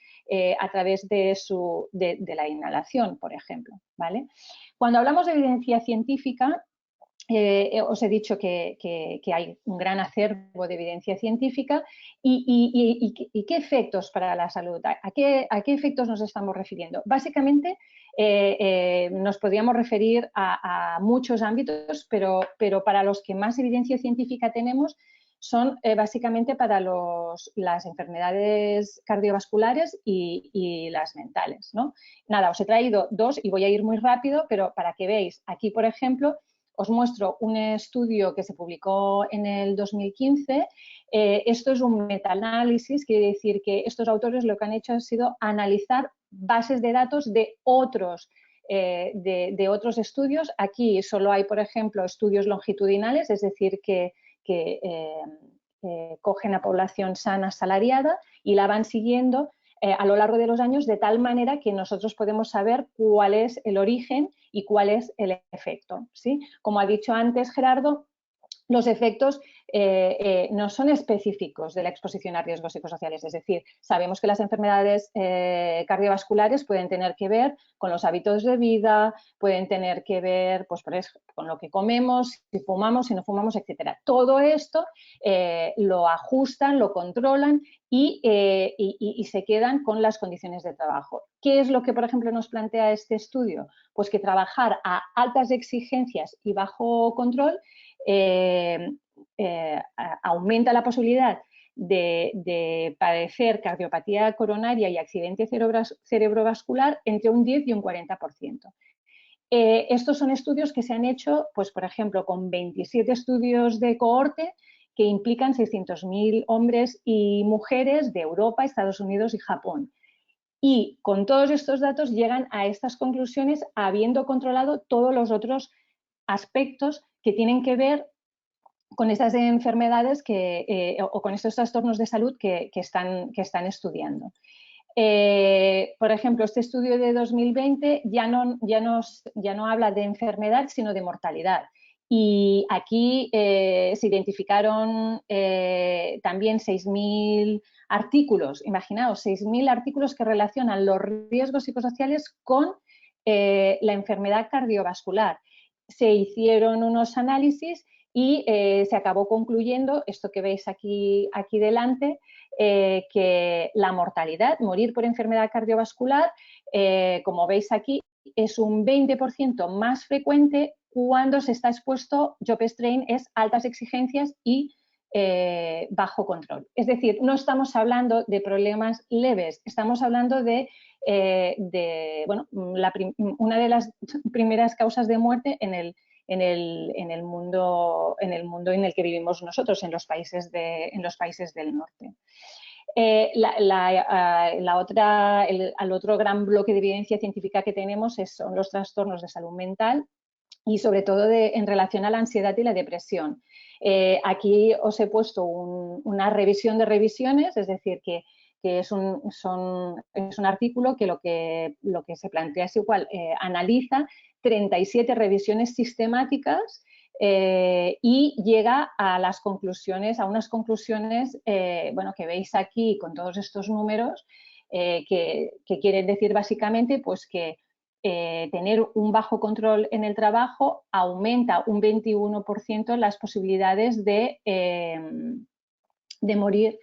a través de la inhalación, por ejemplo, ¿vale? Cuando hablamos de evidencia científica, os he dicho que hay un gran acervo de evidencia científica y qué efectos para la salud, a qué efectos nos estamos refiriendo. Básicamente nos podríamos referir a muchos ámbitos, pero para los que más evidencia científica tenemos son básicamente para las enfermedades cardiovasculares y las mentales, ¿no? Nada, os he traído dos y voy a ir muy rápido, pero para que veáis, aquí por ejemplo os muestro un estudio que se publicó en el 2015. Esto es un metaanálisis, quiere decir que estos autores lo que han hecho ha sido analizar bases de datos de otros estudios. Aquí solo hay, por ejemplo, estudios longitudinales, es decir, que cogen a población sana asalariada y la van siguiendo a lo largo de los años, de tal manera que nosotros podemos saber cuál es el origen y cuál es el efecto, ¿sí? Como ha dicho antes Gerardo, los efectos no son específicos de la exposición a riesgos psicosociales. Es decir, sabemos que las enfermedades cardiovasculares pueden tener que ver con los hábitos de vida, pueden tener que ver pues, con lo que comemos, si fumamos, si no fumamos, etcétera. Todo esto lo ajustan, lo controlan y se quedan con las condiciones de trabajo. ¿Qué es lo que, por ejemplo, nos plantea este estudio? Pues que trabajar a altas exigencias y bajo control aumenta la posibilidad de padecer cardiopatía coronaria y accidente cerebrovascular entre un 10 y un 40%. Estos son estudios que se han hecho, pues, por ejemplo, con 27 estudios de cohorte que implican 600.000 hombres y mujeres de Europa, Estados Unidos y Japón. Y con todos estos datos llegan a estas conclusiones habiendo controlado todos los otros aspectos que tienen que ver con estas enfermedades o con estos trastornos de salud que están estudiando. Por ejemplo, este estudio de 2020 ya no habla de enfermedad, sino de mortalidad. Y aquí se identificaron también 6.000 artículos, imaginaos, 6.000 artículos que relacionan los riesgos psicosociales con la enfermedad cardiovascular. Se hicieron unos análisis y se acabó concluyendo, esto que veis aquí delante, que la mortalidad, morir por enfermedad cardiovascular, como veis aquí, es un 20% más frecuente cuando se está expuesto, job strain es altas exigencias y bajo control. Es decir, no estamos hablando de problemas leves, estamos hablando de bueno, una de las primeras causas de muerte en el mundo en el que vivimos nosotros, en los países del norte. El otro gran bloque de evidencia científica que tenemos son los trastornos de salud mental y sobre todo en relación a la ansiedad y la depresión. Aquí os he puesto una revisión de revisiones, es decir, que es un artículo que lo que se plantea es igual, analiza 37 revisiones sistemáticas y llega a unas conclusiones, bueno, que veis aquí con todos estos números, que quieren decir básicamente pues que tener un bajo control en el trabajo aumenta un 21% las posibilidades de morir,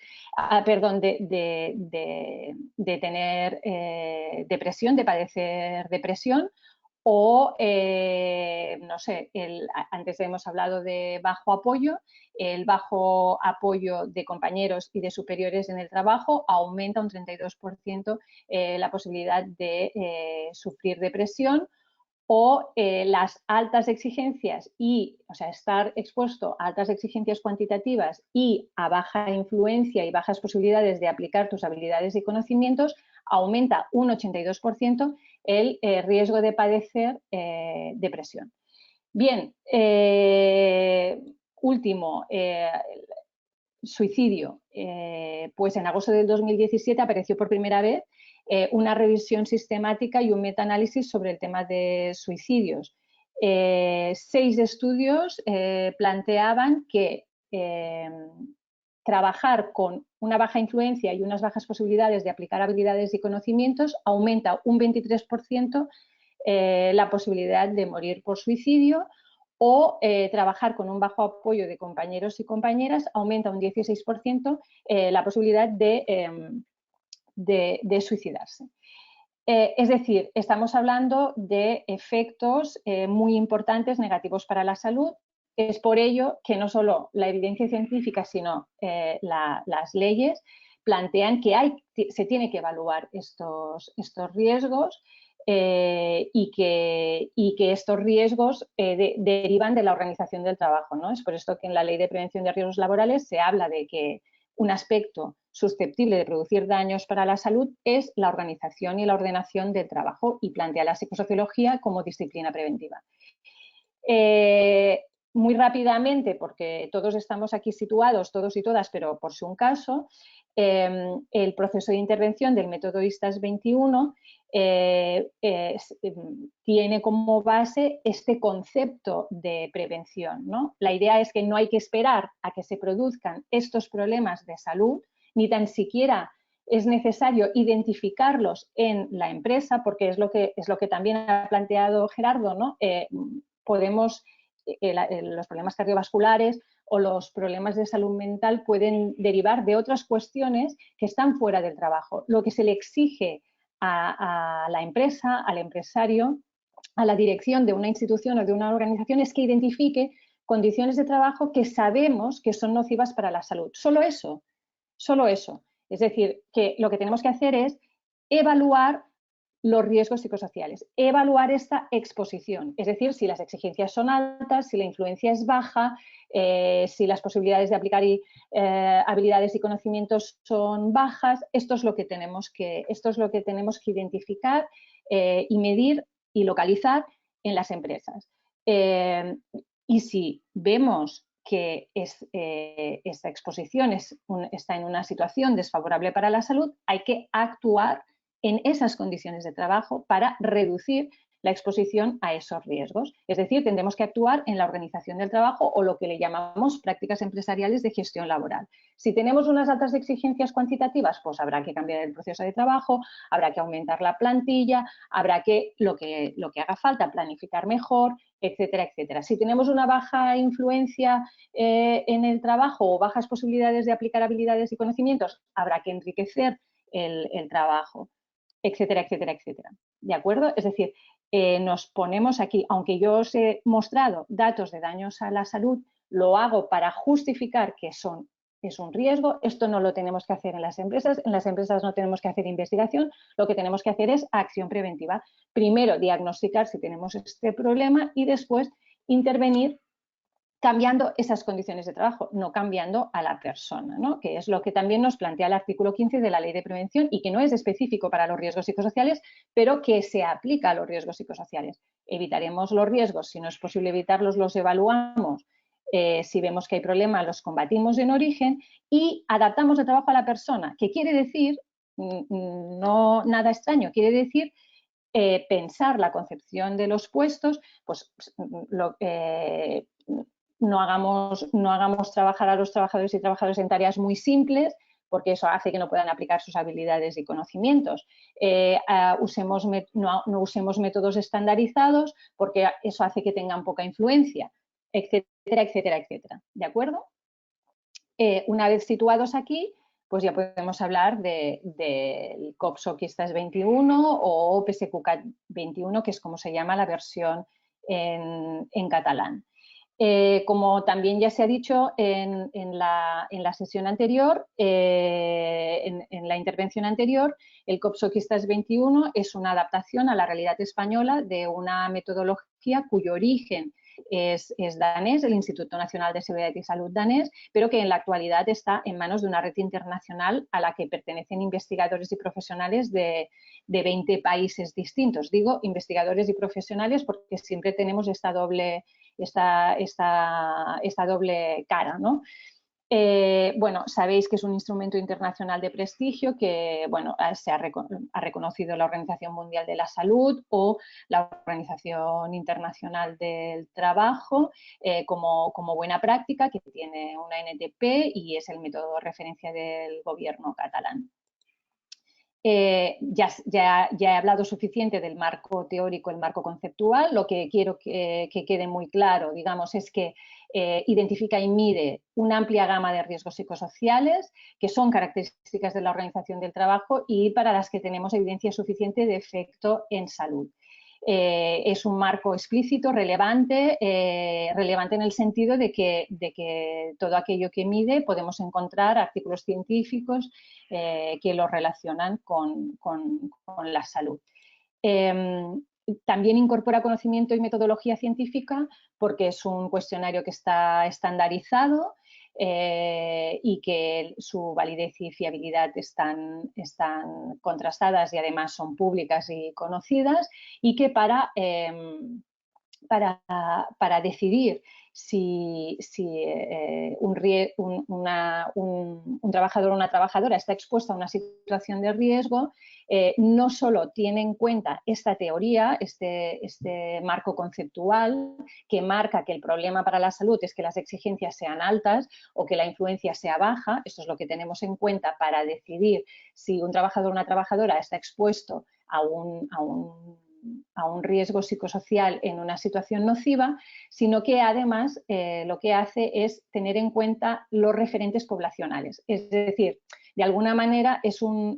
de tener depresión, de padecer depresión o, no sé, antes hemos hablado de bajo apoyo, el bajo apoyo de compañeros y de superiores en el trabajo aumenta un 32% la posibilidad de sufrir depresión o las altas exigencias o sea, estar expuesto a altas exigencias cuantitativas y a baja influencia y bajas posibilidades de aplicar tus habilidades y conocimientos, aumenta un 82% el riesgo de padecer depresión. Bien, último, suicidio. Pues en agosto del 2017 apareció por primera vez una revisión sistemática y un metaanálisis sobre el tema de suicidios. 6 estudios planteaban que trabajar con una baja influencia y unas bajas posibilidades de aplicar habilidades y conocimientos aumenta un 23% la posibilidad de morir por suicidio, o trabajar con un bajo apoyo de compañeros y compañeras aumenta un 16% la posibilidad de suicidarse. Es decir, estamos hablando de efectos muy importantes negativos para la salud. Es por ello que no solo la evidencia científica, sino las leyes plantean que se tiene que evaluar estos riesgos y que estos riesgos derivan de la organización del trabajo, ¿no? Es por esto que en la Ley de Prevención de Riesgos Laborales se habla de que un aspecto susceptible de producir daños para la salud es la organización y la ordenación del trabajo y plantea la psicosociología como disciplina preventiva. muy rápidamente, porque todos estamos aquí situados, todos y todas, pero por si un caso, el proceso de intervención del método ISTAS 21 tiene como base este concepto de prevención, ¿no? La idea es que no hay que esperar a que se produzcan estos problemas de salud, ni tan siquiera es necesario identificarlos en la empresa, porque es lo que también ha planteado Gerardo, ¿no? Podemos, los problemas cardiovasculares o los problemas de salud mental pueden derivar de otras cuestiones que están fuera del trabajo. Lo que se le exige a la empresa, al empresario, a la dirección de una institución o de una organización es que identifique condiciones de trabajo que sabemos que son nocivas para la salud. Solo eso, solo eso. Es decir, que lo que tenemos que hacer es evaluar los riesgos psicosociales, evaluar esta exposición, es decir, si las exigencias son altas, si la influencia es baja, si las posibilidades de aplicar habilidades y conocimientos son bajas. Esto es lo que tenemos que identificar y medir y localizar en las empresas. Y si vemos que esta exposición está en una situación desfavorable para la salud, hay que actuar en esas condiciones de trabajo para reducir la exposición a esos riesgos. Es decir, tendremos que actuar en la organización del trabajo o lo que le llamamos prácticas empresariales de gestión laboral. Si tenemos unas altas exigencias cuantitativas, pues habrá que cambiar el proceso de trabajo, habrá que aumentar la plantilla, habrá que, lo que haga falta, planificar mejor, etcétera, etcétera. Si tenemos una baja influencia en el trabajo o bajas posibilidades de aplicar habilidades y conocimientos, habrá que enriquecer el trabajo, etcétera, etcétera, etcétera. ¿De acuerdo? Es decir, nos ponemos aquí, aunque yo os he mostrado datos de daños a la salud, lo hago para justificar que es un riesgo. Esto no lo tenemos que hacer en las empresas no tenemos que hacer investigación, lo que tenemos que hacer es acción preventiva. Primero, diagnosticar si tenemos este problema y después intervenir cambiando esas condiciones de trabajo, no cambiando a la persona, ¿no? Que es lo que también nos plantea el artículo 15 de la Ley de Prevención y que no es específico para los riesgos psicosociales, pero que se aplica a los riesgos psicosociales. Evitaremos los riesgos, si no es posible evitarlos, los evaluamos, si vemos que hay problemas, los combatimos en origen y adaptamos el trabajo a la persona, que quiere decir, no nada extraño, quiere decir pensar la concepción de los puestos, pues no hagamos trabajar a los trabajadores y trabajadoras en tareas muy simples, porque eso hace que no puedan aplicar sus habilidades y conocimientos. No usemos métodos estandarizados, porque eso hace que tengan poca influencia, etcétera, etcétera, etcétera. ¿De acuerdo? Una vez situados aquí, pues ya podemos hablar del COPSOC ISTAS 21 o PSQCAT 21, que es como se llama la versión en catalán. Como también ya se ha dicho en la sesión anterior, en la intervención anterior, el COPSOC ISTAS 21 es una adaptación a la realidad española de una metodología cuyo origen es danés, el Instituto Nacional de Seguridad y Salud danés, pero que en la actualidad está en manos de una red internacional a la que pertenecen investigadores y profesionales de 20 países distintos. Digo investigadores y profesionales porque siempre tenemos esta doble cara, ¿no? Bueno, sabéis que es un instrumento internacional de prestigio que, bueno, ha reconocido la Organización Mundial de la Salud o la Organización Internacional del Trabajo como buena práctica, que tiene una NTP y es el método de referencia del gobierno catalán. Ya he hablado suficiente del marco teórico, el marco conceptual. Lo que quiero que quede muy claro, digamos, es que identifica y mide una amplia gama de riesgos psicosociales que son características de la organización del trabajo y para las que tenemos evidencia suficiente de efecto en salud. Es un marco explícito, relevante en el sentido de que todo aquello que mide podemos encontrar artículos científicos que lo relacionan con la salud. También incorpora conocimiento y metodología científica porque es un cuestionario que está estandarizado y que su validez y fiabilidad están contrastadas y además son públicas y conocidas y que para para decidir si un trabajador o una trabajadora está expuesto a una situación de riesgo, no solo tiene en cuenta esta teoría, este marco conceptual que marca que el problema para la salud es que las exigencias sean altas o que la influencia sea baja. Esto es lo que tenemos en cuenta para decidir si un trabajador o una trabajadora está expuesto a un riesgo psicosocial en una situación nociva, sino que además lo que hace es tener en cuenta los referentes poblacionales. Es decir, de alguna manera es un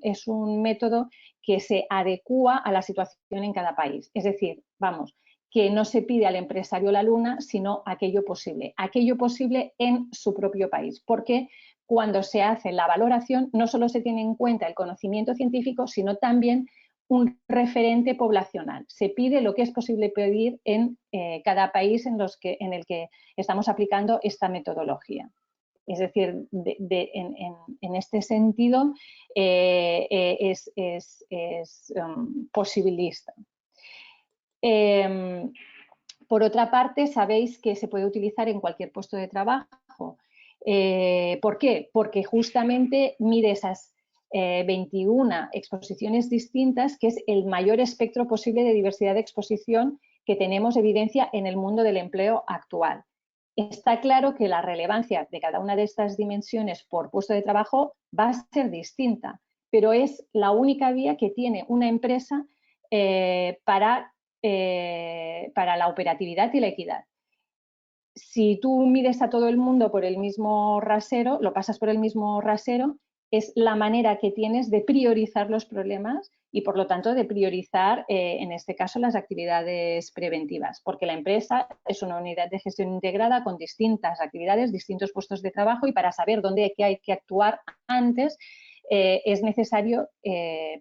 método que se adecúa a la situación en cada país. Es decir, vamos, que no se pide al empresario la luna, sino aquello posible en su propio país. Porque cuando se hace la valoración no solo se tiene en cuenta el conocimiento científico, sino también un referente poblacional. Se pide lo que es posible pedir en cada país en el que estamos aplicando esta metodología. Es decir, en este sentido es posibilista. Por otra parte, sabéis que se puede utilizar en cualquier puesto de trabajo. ¿Por qué? Porque justamente mide esas 21 exposiciones distintas, que es el mayor espectro posible de diversidad de exposición que tenemos evidencia en el mundo del empleo actual. Está claro que la relevancia de cada una de estas dimensiones por puesto de trabajo va a ser distinta, pero es la única vía que tiene una empresa para la operatividad y la equidad. Si tú mides a todo el mundo por el mismo rasero, lo pasas por el mismo rasero, es la manera que tienes de priorizar los problemas y, por lo tanto, de priorizar, en este caso, las actividades preventivas, porque la empresa es una unidad de gestión integrada con distintas actividades, distintos puestos de trabajo, y para saber dónde hay que actuar antes es necesario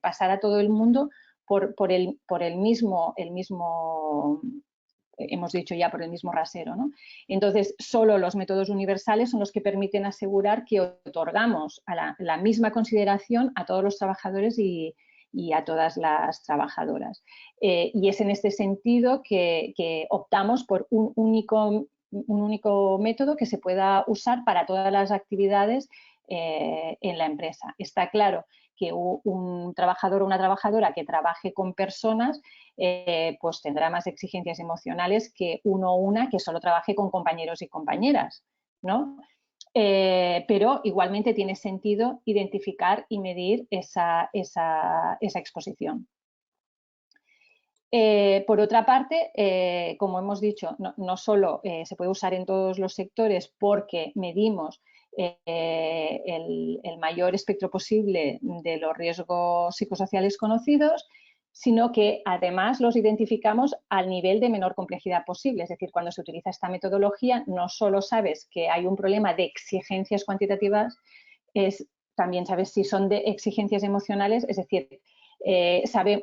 pasar a todo el mundo por el mismo hemos dicho ya, por el mismo rasero, ¿no? Entonces, solo los métodos universales son los que permiten asegurar que otorgamos a la misma consideración a todos los trabajadores y a todas las trabajadoras. Y es en este sentido que optamos por un único método que se pueda usar para todas las actividades en la empresa. Está claro que un trabajador o una trabajadora que trabaje con personas pues tendrá más exigencias emocionales que uno o una que solo trabaje con compañeros y compañeras, ¿no? Pero igualmente tiene sentido identificar y medir esa exposición. Por otra parte, como hemos dicho, no solo se puede usar en todos los sectores porque medimos el mayor espectro posible de los riesgos psicosociales conocidos, sino que además los identificamos al nivel de menor complejidad posible. Es decir, cuando se utiliza esta metodología, no solo sabes que hay un problema de exigencias cuantitativas, también sabes si son de exigencias emocionales, es decir,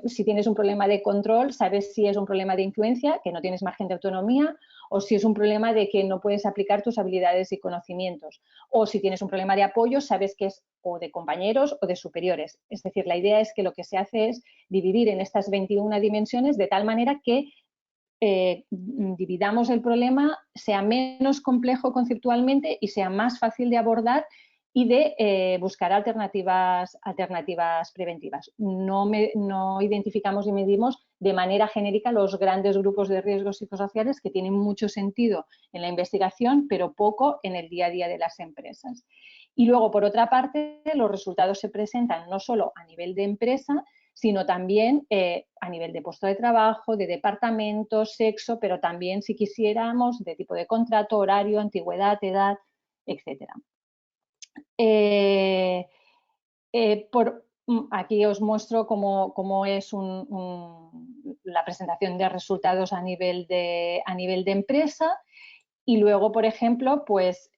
si tienes un problema de control, sabes si es un problema de influencia, que no tienes margen de autonomía, o si es un problema de que no puedes aplicar tus habilidades y conocimientos. O si tienes un problema de apoyo, sabes que es o de compañeros o de superiores. Es decir, la idea es que lo que se hace es dividir en estas 21 dimensiones de tal manera que dividamos el problema, sea menos complejo conceptualmente y sea más fácil de abordar y de buscar alternativas preventivas. No identificamos y medimos de manera genérica los grandes grupos de riesgos psicosociales que tienen mucho sentido en la investigación, pero poco en el día a día de las empresas. Y luego, por otra parte, los resultados se presentan no solo a nivel de empresa, sino también a nivel de puesto de trabajo, de departamento, sexo, pero también, si quisiéramos, de tipo de contrato, horario, antigüedad, edad, etcétera. Aquí os muestro cómo es la presentación de resultados a nivel de empresa. Y luego, por ejemplo, pues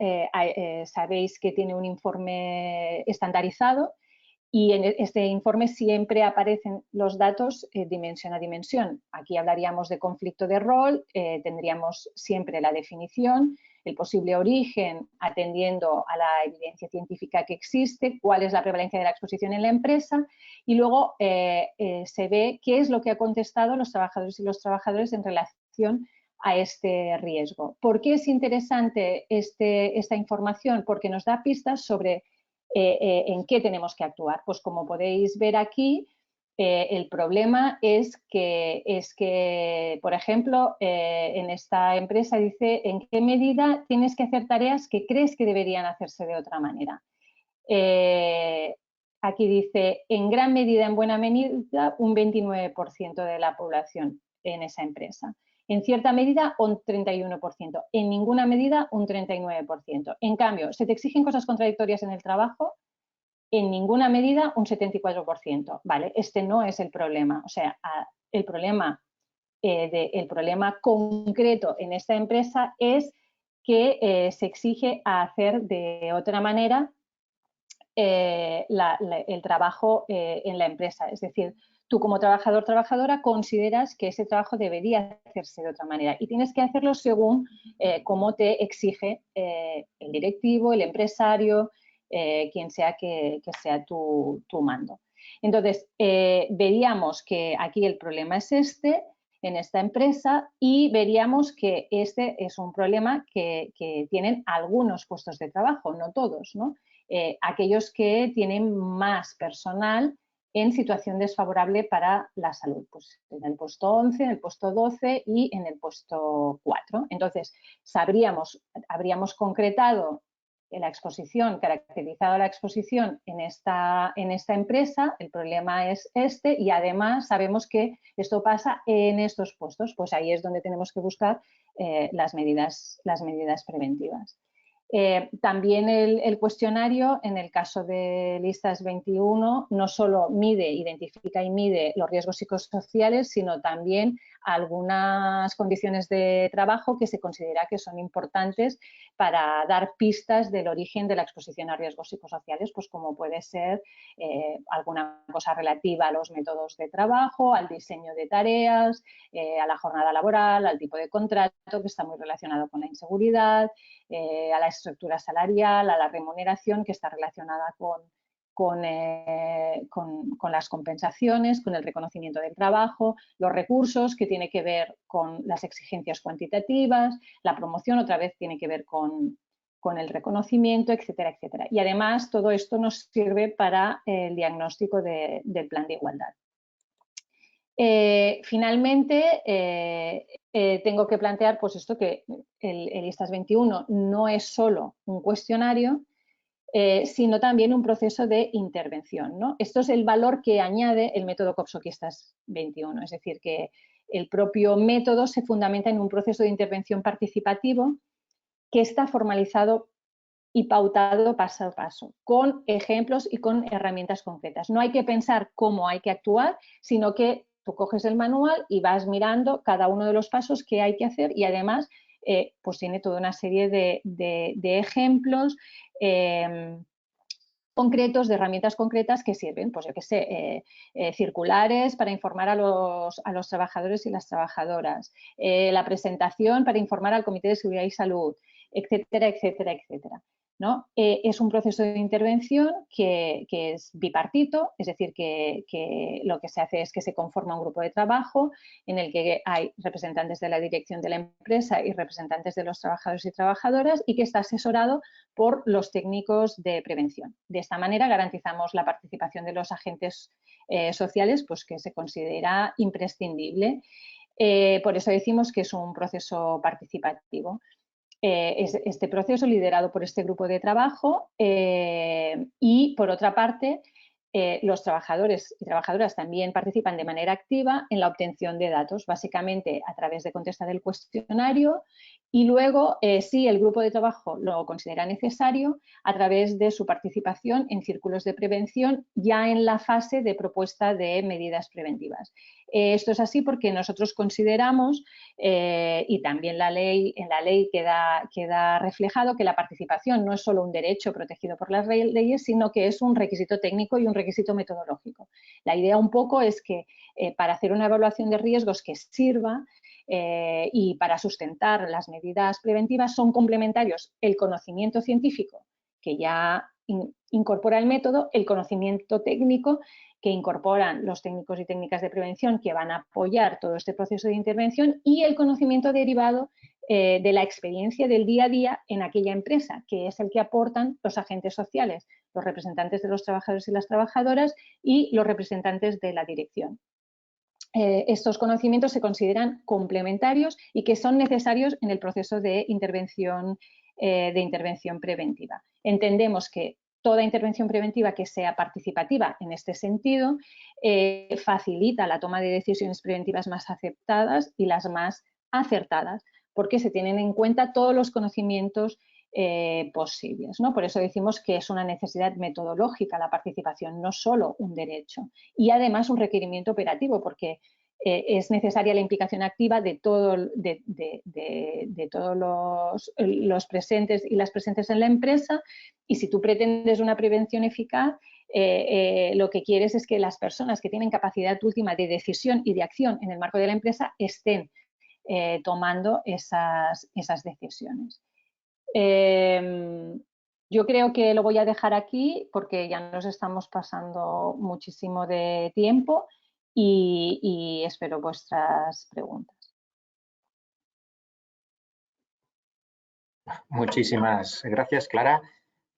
sabéis que tiene un informe estandarizado y en este informe siempre aparecen los datos dimensión a dimensión. Aquí hablaríamos de conflicto de rol, tendríamos siempre la definición, el posible origen atendiendo a la evidencia científica que existe, cuál es la prevalencia de la exposición en la empresa y luego se ve qué es lo que han contestado los trabajadores y los trabajadores en relación a este riesgo. ¿Por qué es interesante esta información? Porque nos da pistas sobre en qué tenemos que actuar. Pues como podéis ver aquí, el problema es que, por ejemplo, en esta empresa dice en qué medida tienes que hacer tareas que crees que deberían hacerse de otra manera. Aquí dice, en gran medida, en buena medida, un 29% de la población en esa empresa. En cierta medida, un 31%. En ninguna medida, un 39%. En cambio, ¿se te exigen cosas contradictorias en el trabajo? En ninguna medida, un 74%. Vale, este no es el problema. O sea, el problema concreto en esta empresa es que se exige hacer de otra manera el trabajo en la empresa. Es decir, tú como trabajador, trabajadora, consideras que ese trabajo debería hacerse de otra manera y tienes que hacerlo según cómo te exige el directivo, el empresario, quien sea que sea tu mando. Entonces, veríamos que aquí el problema es en esta empresa, y veríamos que este es un problema que tienen algunos puestos de trabajo, no todos, ¿no? Aquellos que tienen más personal en situación desfavorable para la salud, pues en el puesto 11, en el puesto 12 y en el puesto 4. Entonces, habríamos concretado la exposición, caracterizado la exposición en esta empresa, el problema es este, y además sabemos que esto pasa en estos puestos, pues ahí es donde tenemos que buscar las medidas preventivas. También el cuestionario, en el caso de listas 21, no solo identifica y mide los riesgos psicosociales, sino también algunas condiciones de trabajo que se considera que son importantes para dar pistas del origen de la exposición a riesgos psicosociales, pues como puede ser alguna cosa relativa a los métodos de trabajo, al diseño de tareas, a la jornada laboral, al tipo de contrato, que está muy relacionado con la inseguridad, a la estructura salarial, a la remuneración, que está relacionada con las compensaciones, con el reconocimiento del trabajo, los recursos, que tiene que ver con las exigencias cuantitativas, la promoción otra vez tiene que ver con el reconocimiento, etcétera, etcétera. Y además todo esto nos sirve para el diagnóstico del plan de igualdad. Finalmente, tengo que plantear pues esto, que el ISTAS 21 no es solo un cuestionario, sino también un proceso de intervención, ¿no? Esto es el valor que añade el método COPSOC-ISTAS 21, es decir, que el propio método se fundamenta en un proceso de intervención participativo que está formalizado y pautado paso a paso, con ejemplos y con herramientas concretas. No hay que pensar cómo hay que actuar, sino que tú coges el manual y vas mirando cada uno de los pasos que hay que hacer, y además pues tiene toda una serie de ejemplos concretos, de herramientas concretas que sirven, pues yo qué sé, circulares para informar a los trabajadores y las trabajadoras, la presentación para informar al Comité de Seguridad y Salud, etcétera, etcétera, etcétera, ¿no? Es un proceso de intervención que es bipartito, es decir, que lo que se hace es que se conforma un grupo de trabajo en el que hay representantes de la dirección de la empresa y representantes de los trabajadores y trabajadoras, y que está asesorado por los técnicos de prevención. De esta manera garantizamos la participación de los agentes sociales, pues que se considera imprescindible. Por eso decimos que es un proceso participativo. Este proceso liderado por este grupo de trabajo y, por otra parte, los trabajadores y trabajadoras también participan de manera activa en la obtención de datos, básicamente a través de contestar el cuestionario, y luego, si el grupo de trabajo lo considera necesario, a través de su participación en círculos de prevención, ya en la fase de propuesta de medidas preventivas. Esto es así porque nosotros consideramos, y también en la ley queda reflejado, que la participación no es solo un derecho protegido por las leyes, sino que es un requisito técnico y un requisito metodológico. La idea un poco es que para hacer una evaluación de riesgos que sirva y para sustentar las medidas preventivas, son complementarios el conocimiento científico, que ya incorpora el método, el conocimiento técnico que incorporan los técnicos y técnicas de prevención que van a apoyar todo este proceso de intervención, y el conocimiento derivado de la experiencia del día a día en aquella empresa, que es el que aportan los agentes sociales, los representantes de los trabajadores y las trabajadoras y los representantes de la dirección. Estos conocimientos se consideran complementarios y que son necesarios en el proceso de intervención preventiva. Entendemos que toda intervención preventiva que sea participativa en este sentido facilita la toma de decisiones preventivas más aceptadas y las más acertadas, porque se tienen en cuenta todos los conocimientos posibles, ¿no? Por eso decimos que es una necesidad metodológica la participación, no solo un derecho. Y además un requerimiento operativo, porque es necesaria la implicación activa de todos los presentes y las presentes en la empresa, y si tú pretendes una prevención eficaz, lo que quieres es que las personas que tienen capacidad última de decisión y de acción en el marco de la empresa estén tomando esas decisiones. Yo creo que lo voy a dejar aquí porque ya nos estamos pasando muchísimo de tiempo y espero vuestras preguntas. Muchísimas gracias, Clara.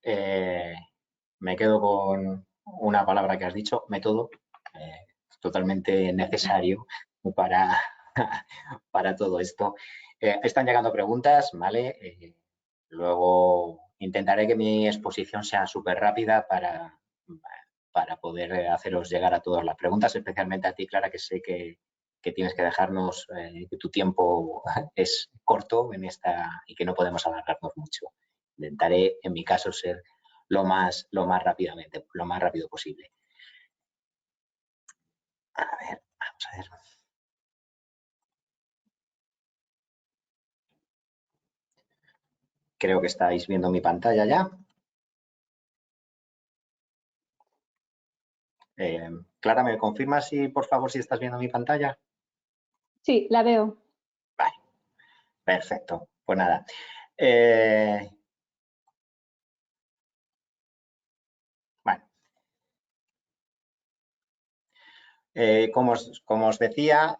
Me quedo con una palabra que has dicho, método, totalmente necesario para todo esto. Están llegando preguntas, ¿vale? Luego intentaré que mi exposición sea súper rápida para poder haceros llegar a todas las preguntas, especialmente a ti, Clara, que sé que tienes que dejarnos, que tu tiempo es corto en esta y que no podemos alargarnos mucho. Intentaré, en mi caso, ser lo más rápido posible. A ver, vamos a ver. Creo que estáis viendo mi pantalla ya. Clara, ¿me confirmas por favor, si estás viendo mi pantalla? Sí, la veo. Vale, perfecto. Pues nada. Como os decía,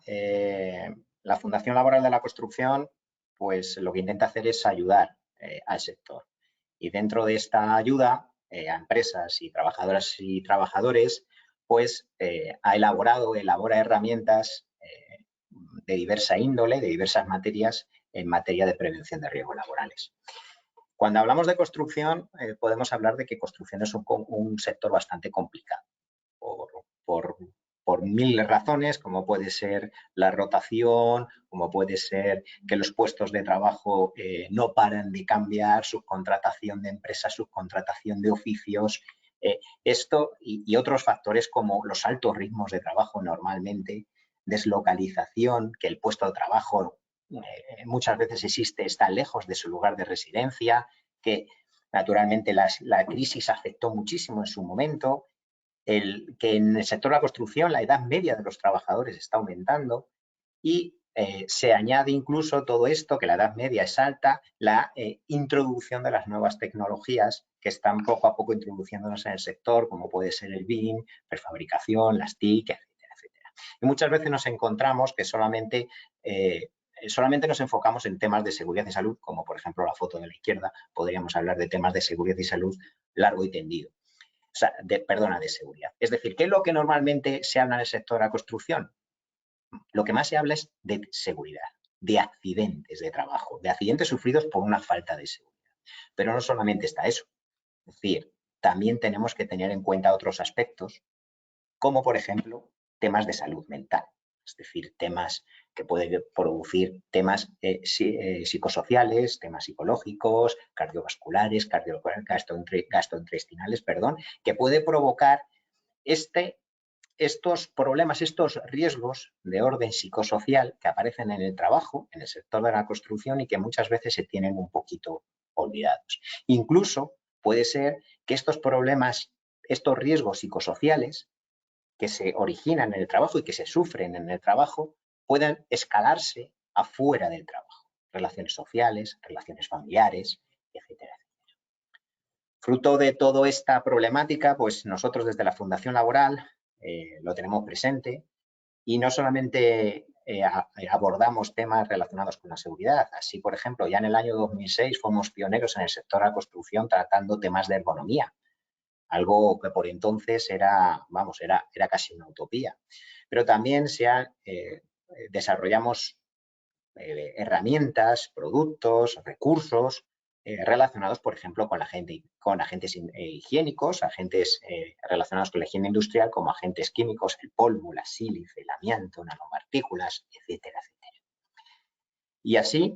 la Fundación Laboral de la Construcción, pues lo que intenta hacer es ayudar al sector. Y dentro de esta ayuda a empresas y trabajadoras y trabajadores, pues elabora herramientas de diversa índole, de diversas materias, en materia de prevención de riesgos laborales. Cuando hablamos de construcción, podemos hablar de que construcción es un sector bastante complicado por mil razones, como puede ser la rotación, como puede ser que los puestos de trabajo no paran de cambiar, subcontratación de empresas, subcontratación de oficios. Esto y otros factores como los altos ritmos de trabajo normalmente, deslocalización, que el puesto de trabajo muchas veces está lejos de su lugar de residencia, que naturalmente la crisis afectó muchísimo en su momento, que en el sector de la construcción la edad media de los trabajadores está aumentando y se añade incluso todo esto, que la edad media es alta, la introducción de las nuevas tecnologías que están poco a poco introduciéndonos en el sector, como puede ser el BIM, prefabricación, las TIC, etcétera, etcétera. Y muchas veces nos encontramos que solamente nos enfocamos en temas de seguridad y salud, como por ejemplo la foto de la izquierda, podríamos hablar de temas de seguridad y salud largo y tendido. O sea, de seguridad. Es decir, ¿qué es lo que normalmente se habla en el sector de la construcción? Lo que más se habla es de seguridad, de accidentes de trabajo, de accidentes sufridos por una falta de seguridad. Pero no solamente está eso. Es decir, también tenemos que tener en cuenta otros aspectos, como por ejemplo temas de salud mental. Es decir, temas que pueden producir temas psicosociales, temas psicológicos, cardiovasculares, gastrointestinales, que puede provocar estos problemas, estos riesgos de orden psicosocial que aparecen en el trabajo, en el sector de la construcción y que muchas veces se tienen un poquito olvidados. Incluso puede ser que estos problemas, estos riesgos psicosociales que se originan en el trabajo y que se sufren en el trabajo puedan escalarse afuera del trabajo. Relaciones sociales, relaciones familiares, etcétera, etcétera. Fruto de toda esta problemática, pues nosotros desde la Fundación Laboral lo tenemos presente y no solamente abordamos temas relacionados con la seguridad. Así, por ejemplo, ya en el año 2006 fuimos pioneros en el sector de la construcción tratando temas de ergonomía, algo que por entonces era casi una utopía. Pero también desarrollamos herramientas, productos, recursos relacionados, por ejemplo, con agentes higiénicos, agentes relacionados con la higiene industrial, como agentes químicos, el polvo, la sílice, el amianto, nanopartículas, etcétera, etcétera. Y así,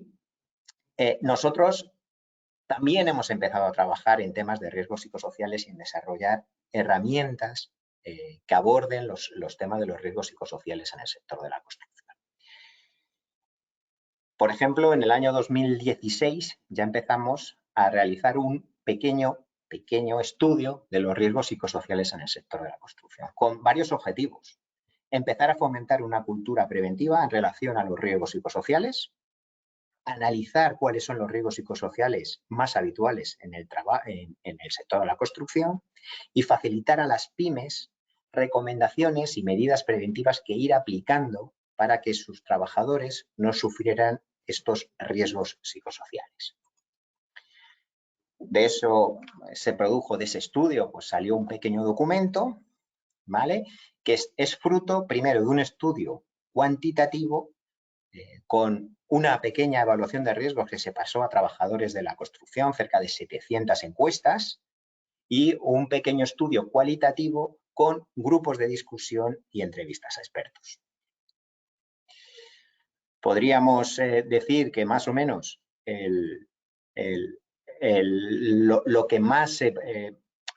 nosotros también hemos empezado a trabajar en temas de riesgos psicosociales y en desarrollar herramientas que aborden los temas de los riesgos psicosociales en el sector de la construcción. Por ejemplo, en el año 2016 ya empezamos a realizar un pequeño estudio de los riesgos psicosociales en el sector de la construcción, con varios objetivos. Empezar a fomentar una cultura preventiva en relación a los riesgos psicosociales, analizar cuáles son los riesgos psicosociales más habituales en el sector de la construcción y facilitar a las pymes recomendaciones y medidas preventivas que ir aplicando para que sus trabajadores no sufrieran estos riesgos psicosociales. De eso se produjo, de ese estudio, pues salió un pequeño documento, ¿vale? Que es fruto, primero, de un estudio cuantitativo con una pequeña evaluación de riesgos que se pasó a trabajadores de la construcción, cerca de 700 encuestas, y un pequeño estudio cualitativo con grupos de discusión y entrevistas a expertos. Podríamos decir que más o menos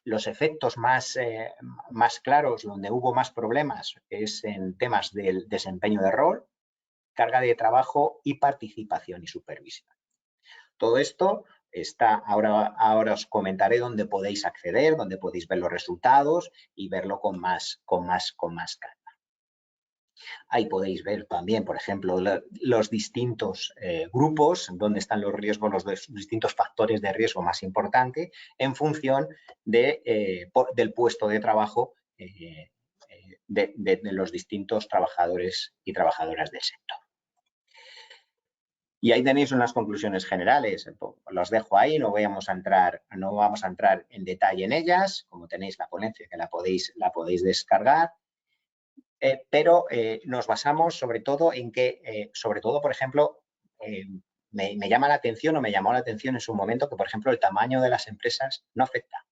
los efectos más claros, donde hubo más problemas, es en temas del desempeño de rol, carga de trabajo y participación y supervisión. Todo esto está, ahora os comentaré dónde podéis acceder, dónde podéis ver los resultados y verlo con más calma. Ahí podéis ver también, por ejemplo, los distintos grupos, dónde están los riesgos, los distintos factores de riesgo más importantes en función del puesto de trabajo de los distintos trabajadores y trabajadoras del sector. Y ahí tenéis unas conclusiones generales. Los dejo ahí, no vamos a entrar en detalle en ellas. Como tenéis la ponencia que la podéis descargar. Pero nos basamos sobre todo en que, por ejemplo, me llama la atención o me llamó la atención en su momento que, por ejemplo, el tamaño de las empresas no afecta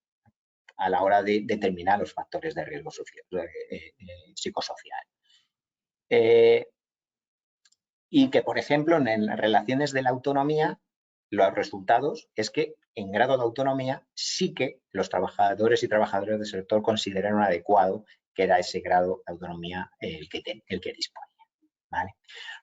a la hora de determinar los factores de riesgo psicosocial. Y que, por ejemplo, en las relaciones de la autonomía, los resultados es que en grado de autonomía sí que los trabajadores y trabajadoras del sector consideraron adecuado que era ese grado de autonomía el que disponía, ¿vale?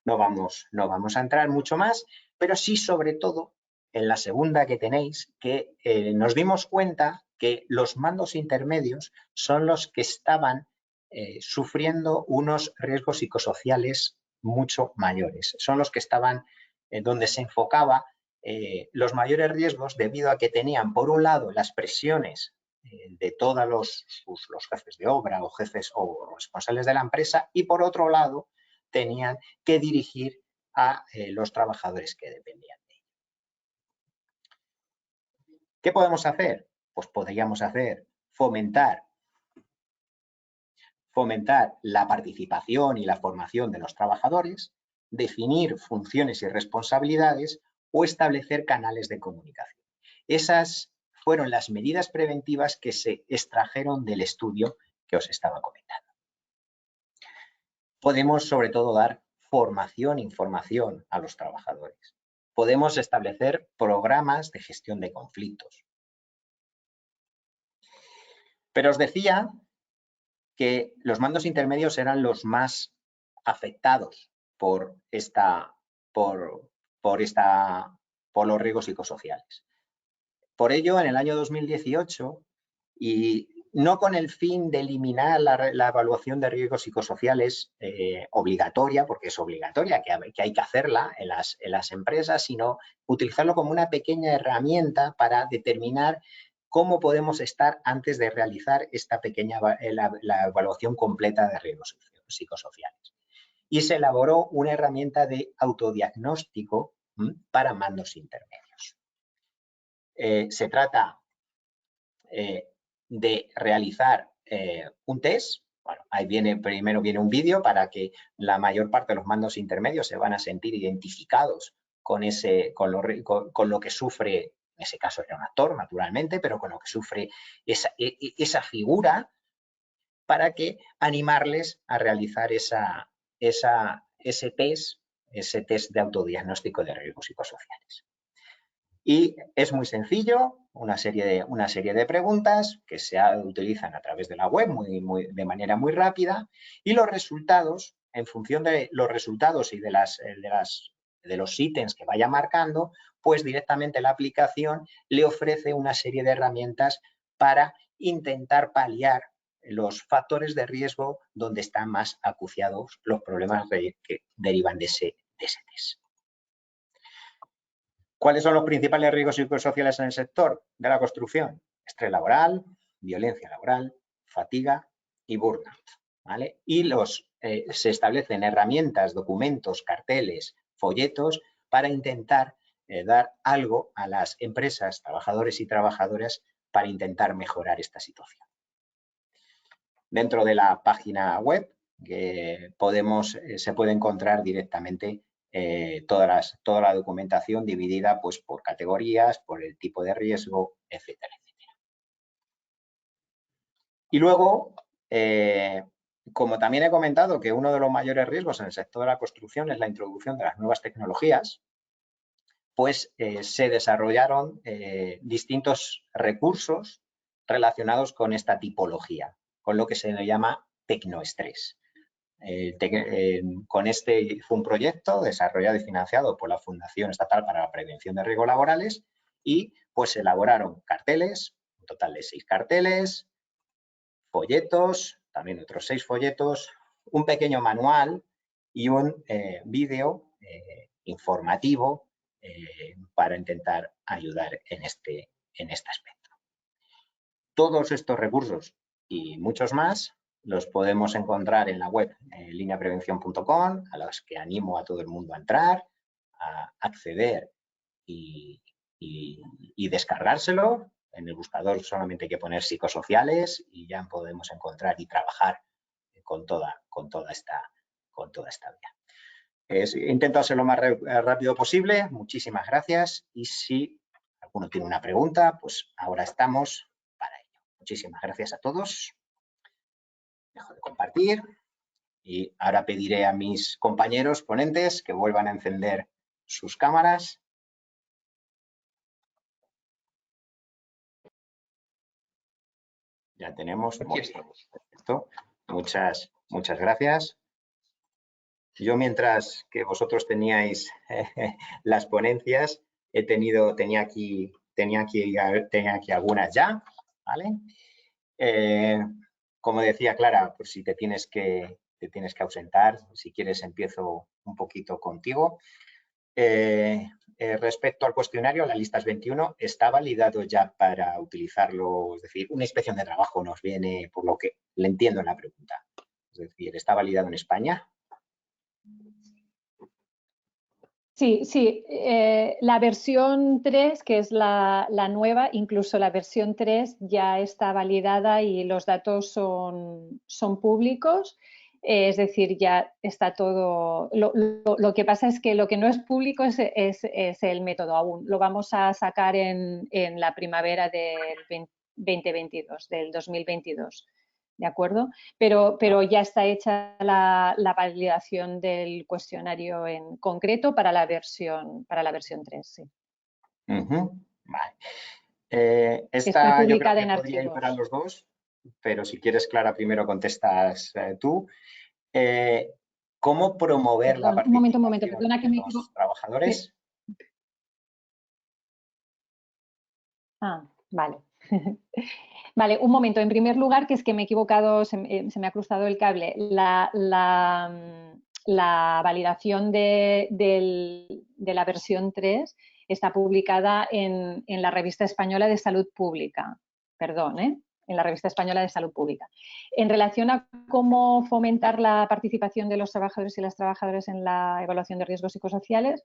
No vamos a entrar mucho más, pero sí, sobre todo, en la segunda que tenéis, que nos dimos cuenta que los mandos intermedios son los que estaban sufriendo unos riesgos psicosociales mucho mayores. Son los que estaban donde se enfocaba los mayores riesgos debido a que tenían, por un lado, las presiones de todos los jefes de obra o jefes o responsables de la empresa y, por otro lado, tenían que dirigir a los trabajadores que dependían de ellos. ¿Qué podemos hacer? Pues podríamos fomentar la participación y la formación de los trabajadores, definir funciones y responsabilidades o establecer canales de comunicación. Esas fueron las medidas preventivas que se extrajeron del estudio que os estaba comentando. Podemos, sobre todo, dar formación e información a los trabajadores. Podemos establecer programas de gestión de conflictos. Pero os decía que los mandos intermedios eran los más afectados por los riesgos psicosociales. Por ello, en el año 2018, y no con el fin de eliminar la evaluación de riesgos psicosociales obligatoria, porque es obligatoria, que hay que hacerla en las empresas, sino utilizarlo como una pequeña herramienta para determinar cómo podemos estar antes de realizar esta pequeña la evaluación completa de riesgos psicosociales. Y se elaboró una herramienta de autodiagnóstico para mandos intermedios. Se trata de realizar un test. Bueno, ahí primero viene un vídeo para que la mayor parte de los mandos intermedios se van a sentir identificados con lo que sufre, en ese caso era un actor, naturalmente, pero con lo que sufre esa figura, para que animarles a realizar ese test de autodiagnóstico de riesgos psicosociales. Y es muy sencillo, una serie de preguntas que se utilizan a través de la web de manera muy rápida, y los resultados, en función de los resultados y de los ítems que vaya marcando, pues directamente la aplicación le ofrece una serie de herramientas para intentar paliar los factores de riesgo donde están más acuciados los problemas que derivan de ese test. ¿Cuáles son los principales riesgos psicosociales en el sector de la construcción? Estrés laboral, violencia laboral, fatiga y burnout, ¿vale? Y se establecen herramientas, documentos, carteles, folletos para intentar dar algo a las empresas, trabajadores y trabajadoras para intentar mejorar esta situación. Dentro de la página web se puede encontrar directamente toda la documentación dividida pues, por categorías, por el tipo de riesgo, etcétera, etcétera. Y luego, como también he comentado que uno de los mayores riesgos en el sector de la construcción es la introducción de las nuevas tecnologías, pues se desarrollaron distintos recursos relacionados con esta tipología, con lo que se le llama tecnoestrés. Fue un proyecto desarrollado y financiado por la Fundación Estatal para la Prevención de Riesgos Laborales y pues se elaboraron carteles, un total de 6 carteles, folletos, también otros 6 folletos, un pequeño manual y un vídeo informativo para intentar ayudar en este aspecto. Todos estos recursos y muchos más los podemos encontrar en la web lineaprevención.com, a los que animo a todo el mundo a entrar, a acceder y descargárselo. En el buscador solamente hay que poner psicosociales y ya podemos encontrar y trabajar con toda esta vía. Intento hacerlo lo más rápido posible. Muchísimas gracias y si alguno tiene una pregunta, pues ahora estamos para ello. Muchísimas gracias a todos. Dejo de compartir y ahora pediré a mis compañeros ponentes que vuelvan a encender sus cámaras. Ya tenemos. Perfecto. Muchas gracias. Yo mientras que vosotros teníais las ponencias, tenía aquí algunas ya, ¿vale? Como decía Clara, pues si te tienes que ausentar, si quieres empiezo un poquito contigo. Respecto al cuestionario, la lista es 21, está validado ya para utilizarlo, es decir, una inspección de trabajo nos viene, por lo que le entiendo en la pregunta. Es decir, ¿está validado en España? Sí. La versión 3, que es la nueva, incluso la versión 3 ya está validada y los datos son públicos. Es decir, ya está todo. Lo que pasa es que lo que no es público es el método aún. Lo vamos a sacar en la primavera del 2022, del 2022. ¿De acuerdo? Pero ya está hecha la validación del cuestionario en concreto para la versión 3, sí. Vale. Está publicada en podría ir archivos. para los dos, pero si quieres, Clara, primero contestas tú. ¿Cómo promover la participación un momento, perdona que me de los trabajadores? Vale. Vale, un momento. En primer lugar, que es que me he equivocado, se me ha cruzado el cable. La validación de la versión 3 está publicada en la Revista Española de Salud Pública. perdón, en la Revista Española de Salud Pública. En relación a cómo fomentar la participación de los trabajadores y las trabajadoras en la evaluación de riesgos psicosociales,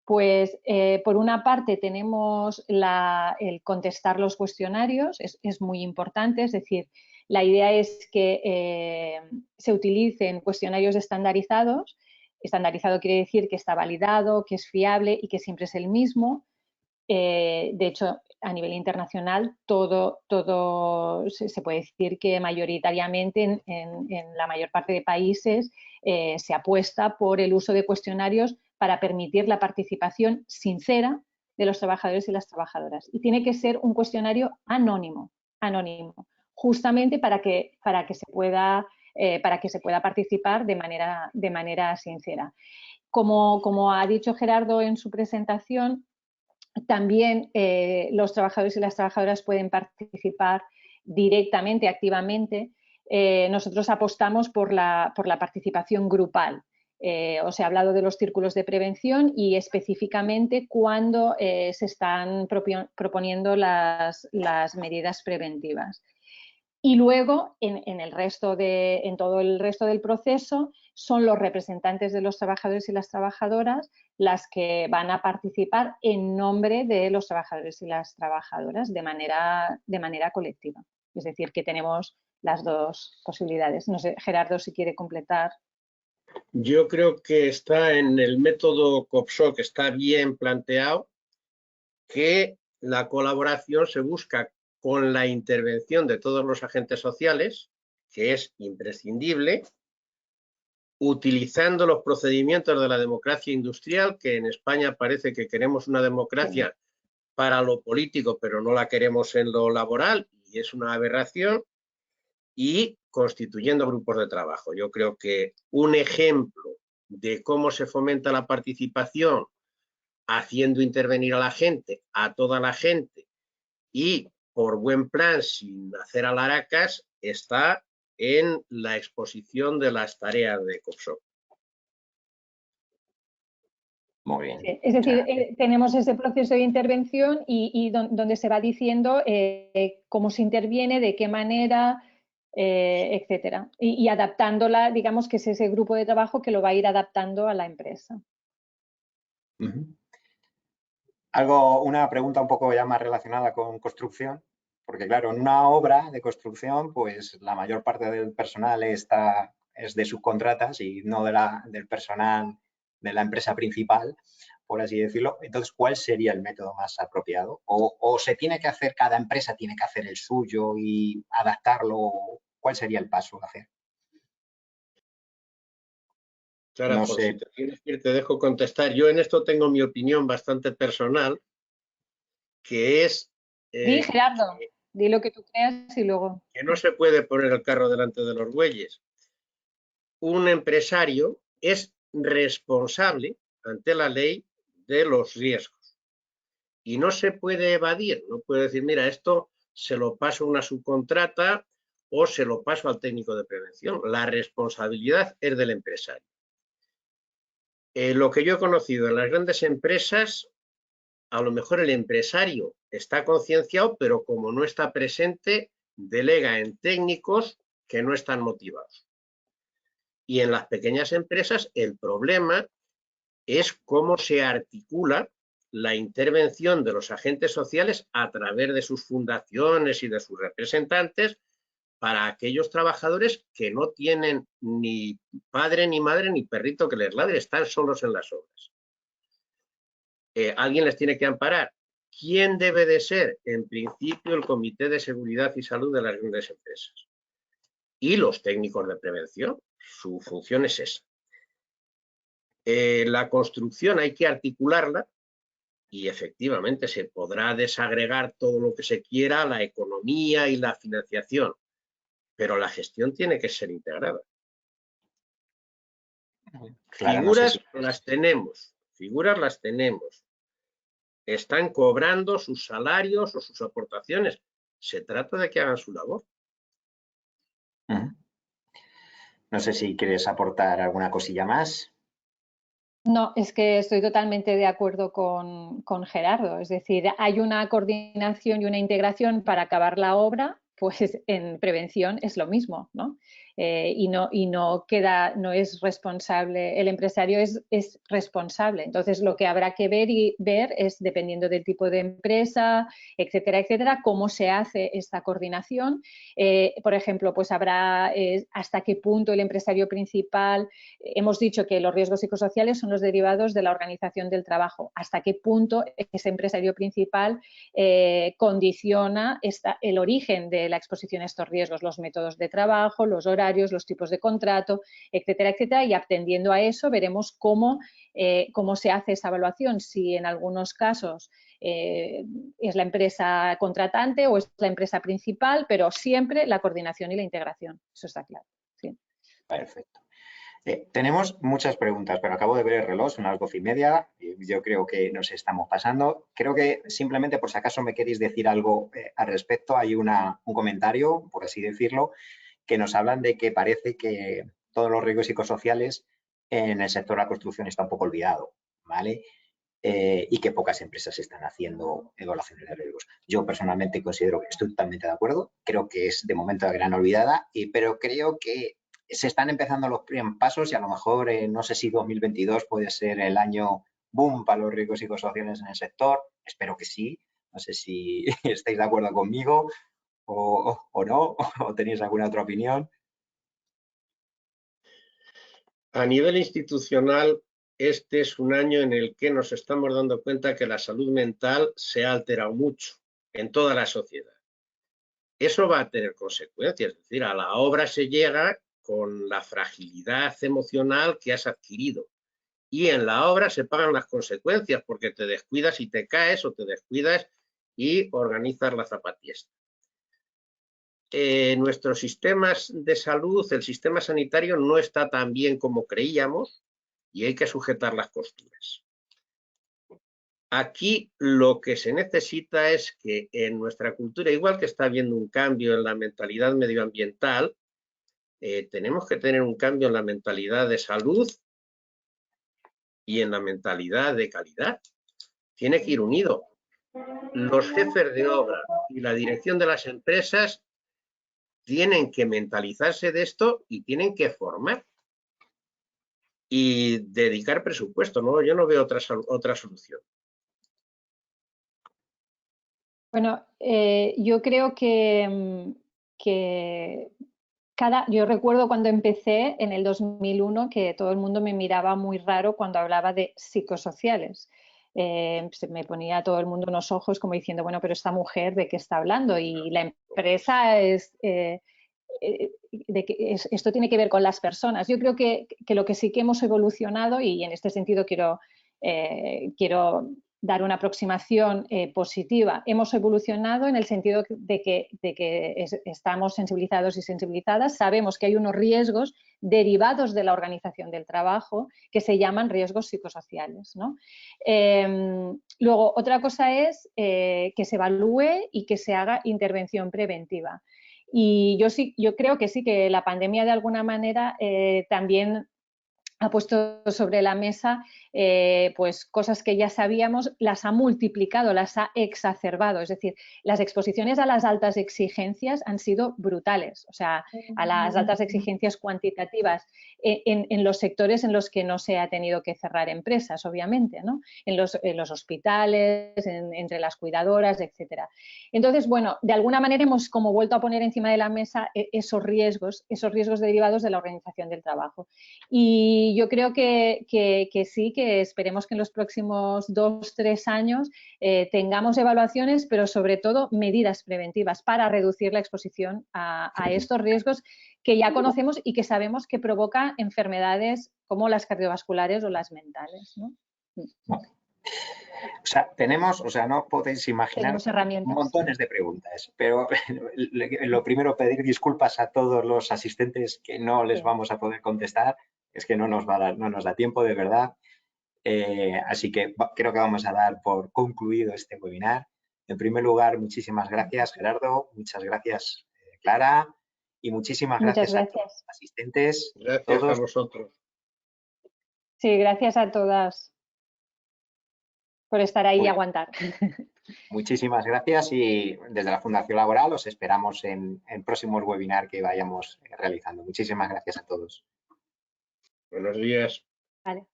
pues por una parte tenemos el contestar los cuestionarios, es muy importante, es decir, la idea es que se utilicen cuestionarios estandarizados. Estandarizado quiere decir que está validado, que es fiable y que siempre es el mismo. De hecho, a nivel internacional, todo se puede decir que mayoritariamente en la mayor parte de países se apuesta por el uso de cuestionarios para permitir la participación sincera de los trabajadores y las trabajadoras. Y tiene que ser un cuestionario anónimo, justamente para que se pueda participar de manera sincera. Como ha dicho Gerardo en su presentación, también los trabajadores y las trabajadoras pueden participar directamente, activamente. Nosotros apostamos por la participación grupal. Os he hablado de los círculos de prevención y específicamente cuando se están proponiendo las medidas preventivas. Y luego, en todo el resto del proceso, son los representantes de los trabajadores y las trabajadoras las que van a participar en nombre de los trabajadores y las trabajadoras de manera colectiva. Es decir, que tenemos las dos posibilidades. No sé, Gerardo, si quiere completar. Yo creo que está en el método COPSOC, está bien planteado, que la colaboración se busca con la intervención de todos los agentes sociales, que es imprescindible, utilizando los procedimientos de la democracia industrial, que en España parece que queremos una democracia para lo político, pero no la queremos en lo laboral, y es una aberración, y constituyendo grupos de trabajo. Yo creo que un ejemplo de cómo se fomenta la participación haciendo intervenir a la gente, a toda la gente, y por buen plan, sin hacer alaracas, está en la exposición de las tareas de COPSOC. Muy bien. Sí, es decir, tenemos ese proceso de intervención y donde se va diciendo cómo se interviene, de qué manera, etcétera. Y adaptándola, digamos que es ese grupo de trabajo que lo va a ir adaptando a la empresa. Una pregunta un poco ya más relacionada con construcción, porque claro, en una obra de construcción, pues la mayor parte del personal es de subcontratas y no del personal de la empresa principal, por así decirlo. Entonces, ¿cuál sería el método más apropiado? ¿O se tiene que hacer, cada empresa tiene que hacer el suyo y adaptarlo? ¿Cuál sería el paso a hacer? Claro, no sé. Si te tienes que ir, te dejo contestar. Yo en esto tengo mi opinión bastante personal, que es... Di, Gerardo, di lo que tú creas y luego... Que no se puede poner el carro delante de los bueyes. Un empresario es responsable ante la ley de los riesgos y no se puede evadir. No puede decir, mira, esto se lo paso a una subcontrata o se lo paso al técnico de prevención. La responsabilidad es del empresario. Lo que yo he conocido en las grandes empresas, a lo mejor el empresario está concienciado, pero como no está presente, delega en técnicos que no están motivados. Y en las pequeñas empresas el problema es cómo se articula la intervención de los agentes sociales a través de sus fundaciones y de sus representantes para aquellos trabajadores que no tienen ni padre, ni madre, ni perrito que les ladre, están solos en las obras. Alguien les tiene que amparar. ¿Quién debe de ser? En principio, el Comité de Seguridad y Salud de las grandes empresas. Y los técnicos de prevención. Su función es esa. La construcción hay que articularla y efectivamente se podrá desagregar todo lo que se quiera, la economía y la financiación, pero la gestión tiene que ser integrada. Claro, figuras no sé si... las tenemos. Están cobrando sus salarios o sus aportaciones. Se trata de que hagan su labor. No sé si quieres aportar alguna cosilla más. No, es que estoy totalmente de acuerdo con Gerardo. Es decir, hay una coordinación y una integración para acabar la obra, pues en prevención es lo mismo, ¿no? Y no queda, no es responsable, el empresario es responsable. Entonces, lo que habrá que ver es, dependiendo del tipo de empresa, etcétera, cómo se hace esta coordinación. Por ejemplo, pues habrá hasta qué punto el empresario principal, hemos dicho que los riesgos psicosociales son los derivados de la organización del trabajo. ¿Hasta qué punto ese empresario principal condiciona el origen de la exposición a estos riesgos, los métodos de trabajo, los horarios, los tipos de contrato, etcétera? Y atendiendo a eso veremos cómo se hace esa evaluación, si en algunos casos es la empresa contratante o es la empresa principal, pero siempre la coordinación y la integración, eso está claro. Sí. Perfecto. Tenemos muchas preguntas, pero acabo de ver el reloj, son las 12:30. Yo creo que nos estamos pasando. Creo que simplemente, por si acaso me queréis decir algo al respecto, hay un comentario, por así decirlo, que nos hablan de que parece que todos los riesgos psicosociales en el sector de la construcción está un poco olvidado, ¿vale? Y que pocas empresas están haciendo evaluaciones de riesgos. Yo personalmente considero que estoy totalmente de acuerdo. Creo que es de momento la gran olvidada, pero creo que se están empezando los primeros pasos y a lo mejor no sé si 2022 puede ser el año boom para los riesgos psicosociales en el sector. Espero que sí. No sé si estáis de acuerdo conmigo o no, o tenéis alguna otra opinión. A nivel institucional, este es un año en el que nos estamos dando cuenta que la salud mental se ha alterado mucho en toda la sociedad. Eso va a tener consecuencias, es decir, a la obra se llega con la fragilidad emocional que has adquirido y en la obra se pagan las consecuencias porque te descuidas y te caes o te descuidas y organizas la zapatilla. Nuestros sistemas de salud, el sistema sanitario no está tan bien como creíamos y hay que sujetar las costuras. Aquí lo que se necesita es que en nuestra cultura, igual que está habiendo un cambio en la mentalidad medioambiental, tenemos que tener un cambio en la mentalidad de salud y en la mentalidad de calidad. Tiene que ir unido. Los jefes de obra y la dirección de las empresas tienen que mentalizarse de esto y tienen que formar y dedicar presupuesto, ¿no? Yo no veo otra solución. Bueno, yo creo yo recuerdo cuando empecé en el 2001 que todo el mundo me miraba muy raro cuando hablaba de psicosociales. Se me ponía todo el mundo unos ojos como diciendo, bueno, pero esta mujer, ¿de qué está hablando? Y la empresa esto tiene que ver con las personas. Yo creo que lo que sí que hemos evolucionado, y en este sentido quiero dar una aproximación positiva. Hemos evolucionado en el sentido de que estamos sensibilizados y sensibilizadas, sabemos que hay unos riesgos derivados de la organización del trabajo que se llaman riesgos psicosociales, ¿no? Luego, otra cosa es que se evalúe y que se haga intervención preventiva. Y yo creo que sí, que la pandemia de alguna manera también ha puesto sobre la mesa pues cosas que ya sabíamos, las ha multiplicado, las ha exacerbado. Es decir, las exposiciones a las altas exigencias han sido brutales, o sea, a las altas exigencias cuantitativas en los sectores en los que no se ha tenido que cerrar empresas, obviamente, ¿no? En los hospitales, entre las cuidadoras, etcétera. Entonces, bueno, de alguna manera hemos como vuelto a poner encima de la mesa esos riesgos derivados de la organización del trabajo. Y yo creo que sí, que esperemos que en los próximos 2-3 años tengamos evaluaciones, pero sobre todo medidas preventivas para reducir la exposición a estos riesgos que ya conocemos y que sabemos que provocan enfermedades como las cardiovasculares o las mentales, ¿no? O sea, no podéis imaginar montones de preguntas, pero lo primero, pedir disculpas a todos los asistentes que no les vamos a poder contestar, es que no nos da tiempo, de verdad. Así que creo que vamos a dar por concluido este webinar. En primer lugar, muchísimas gracias, Gerardo, muchas gracias, Clara, y muchísimas gracias a todos los asistentes. Gracias todos. a vosotros. Sí, gracias a todas por estar ahí y aguantar. Muchísimas gracias y desde la Fundación Laboral os esperamos en próximos webinars que vayamos realizando. Muchísimas gracias a todos. Buenos días. Vale.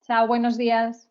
Chao, buenos días.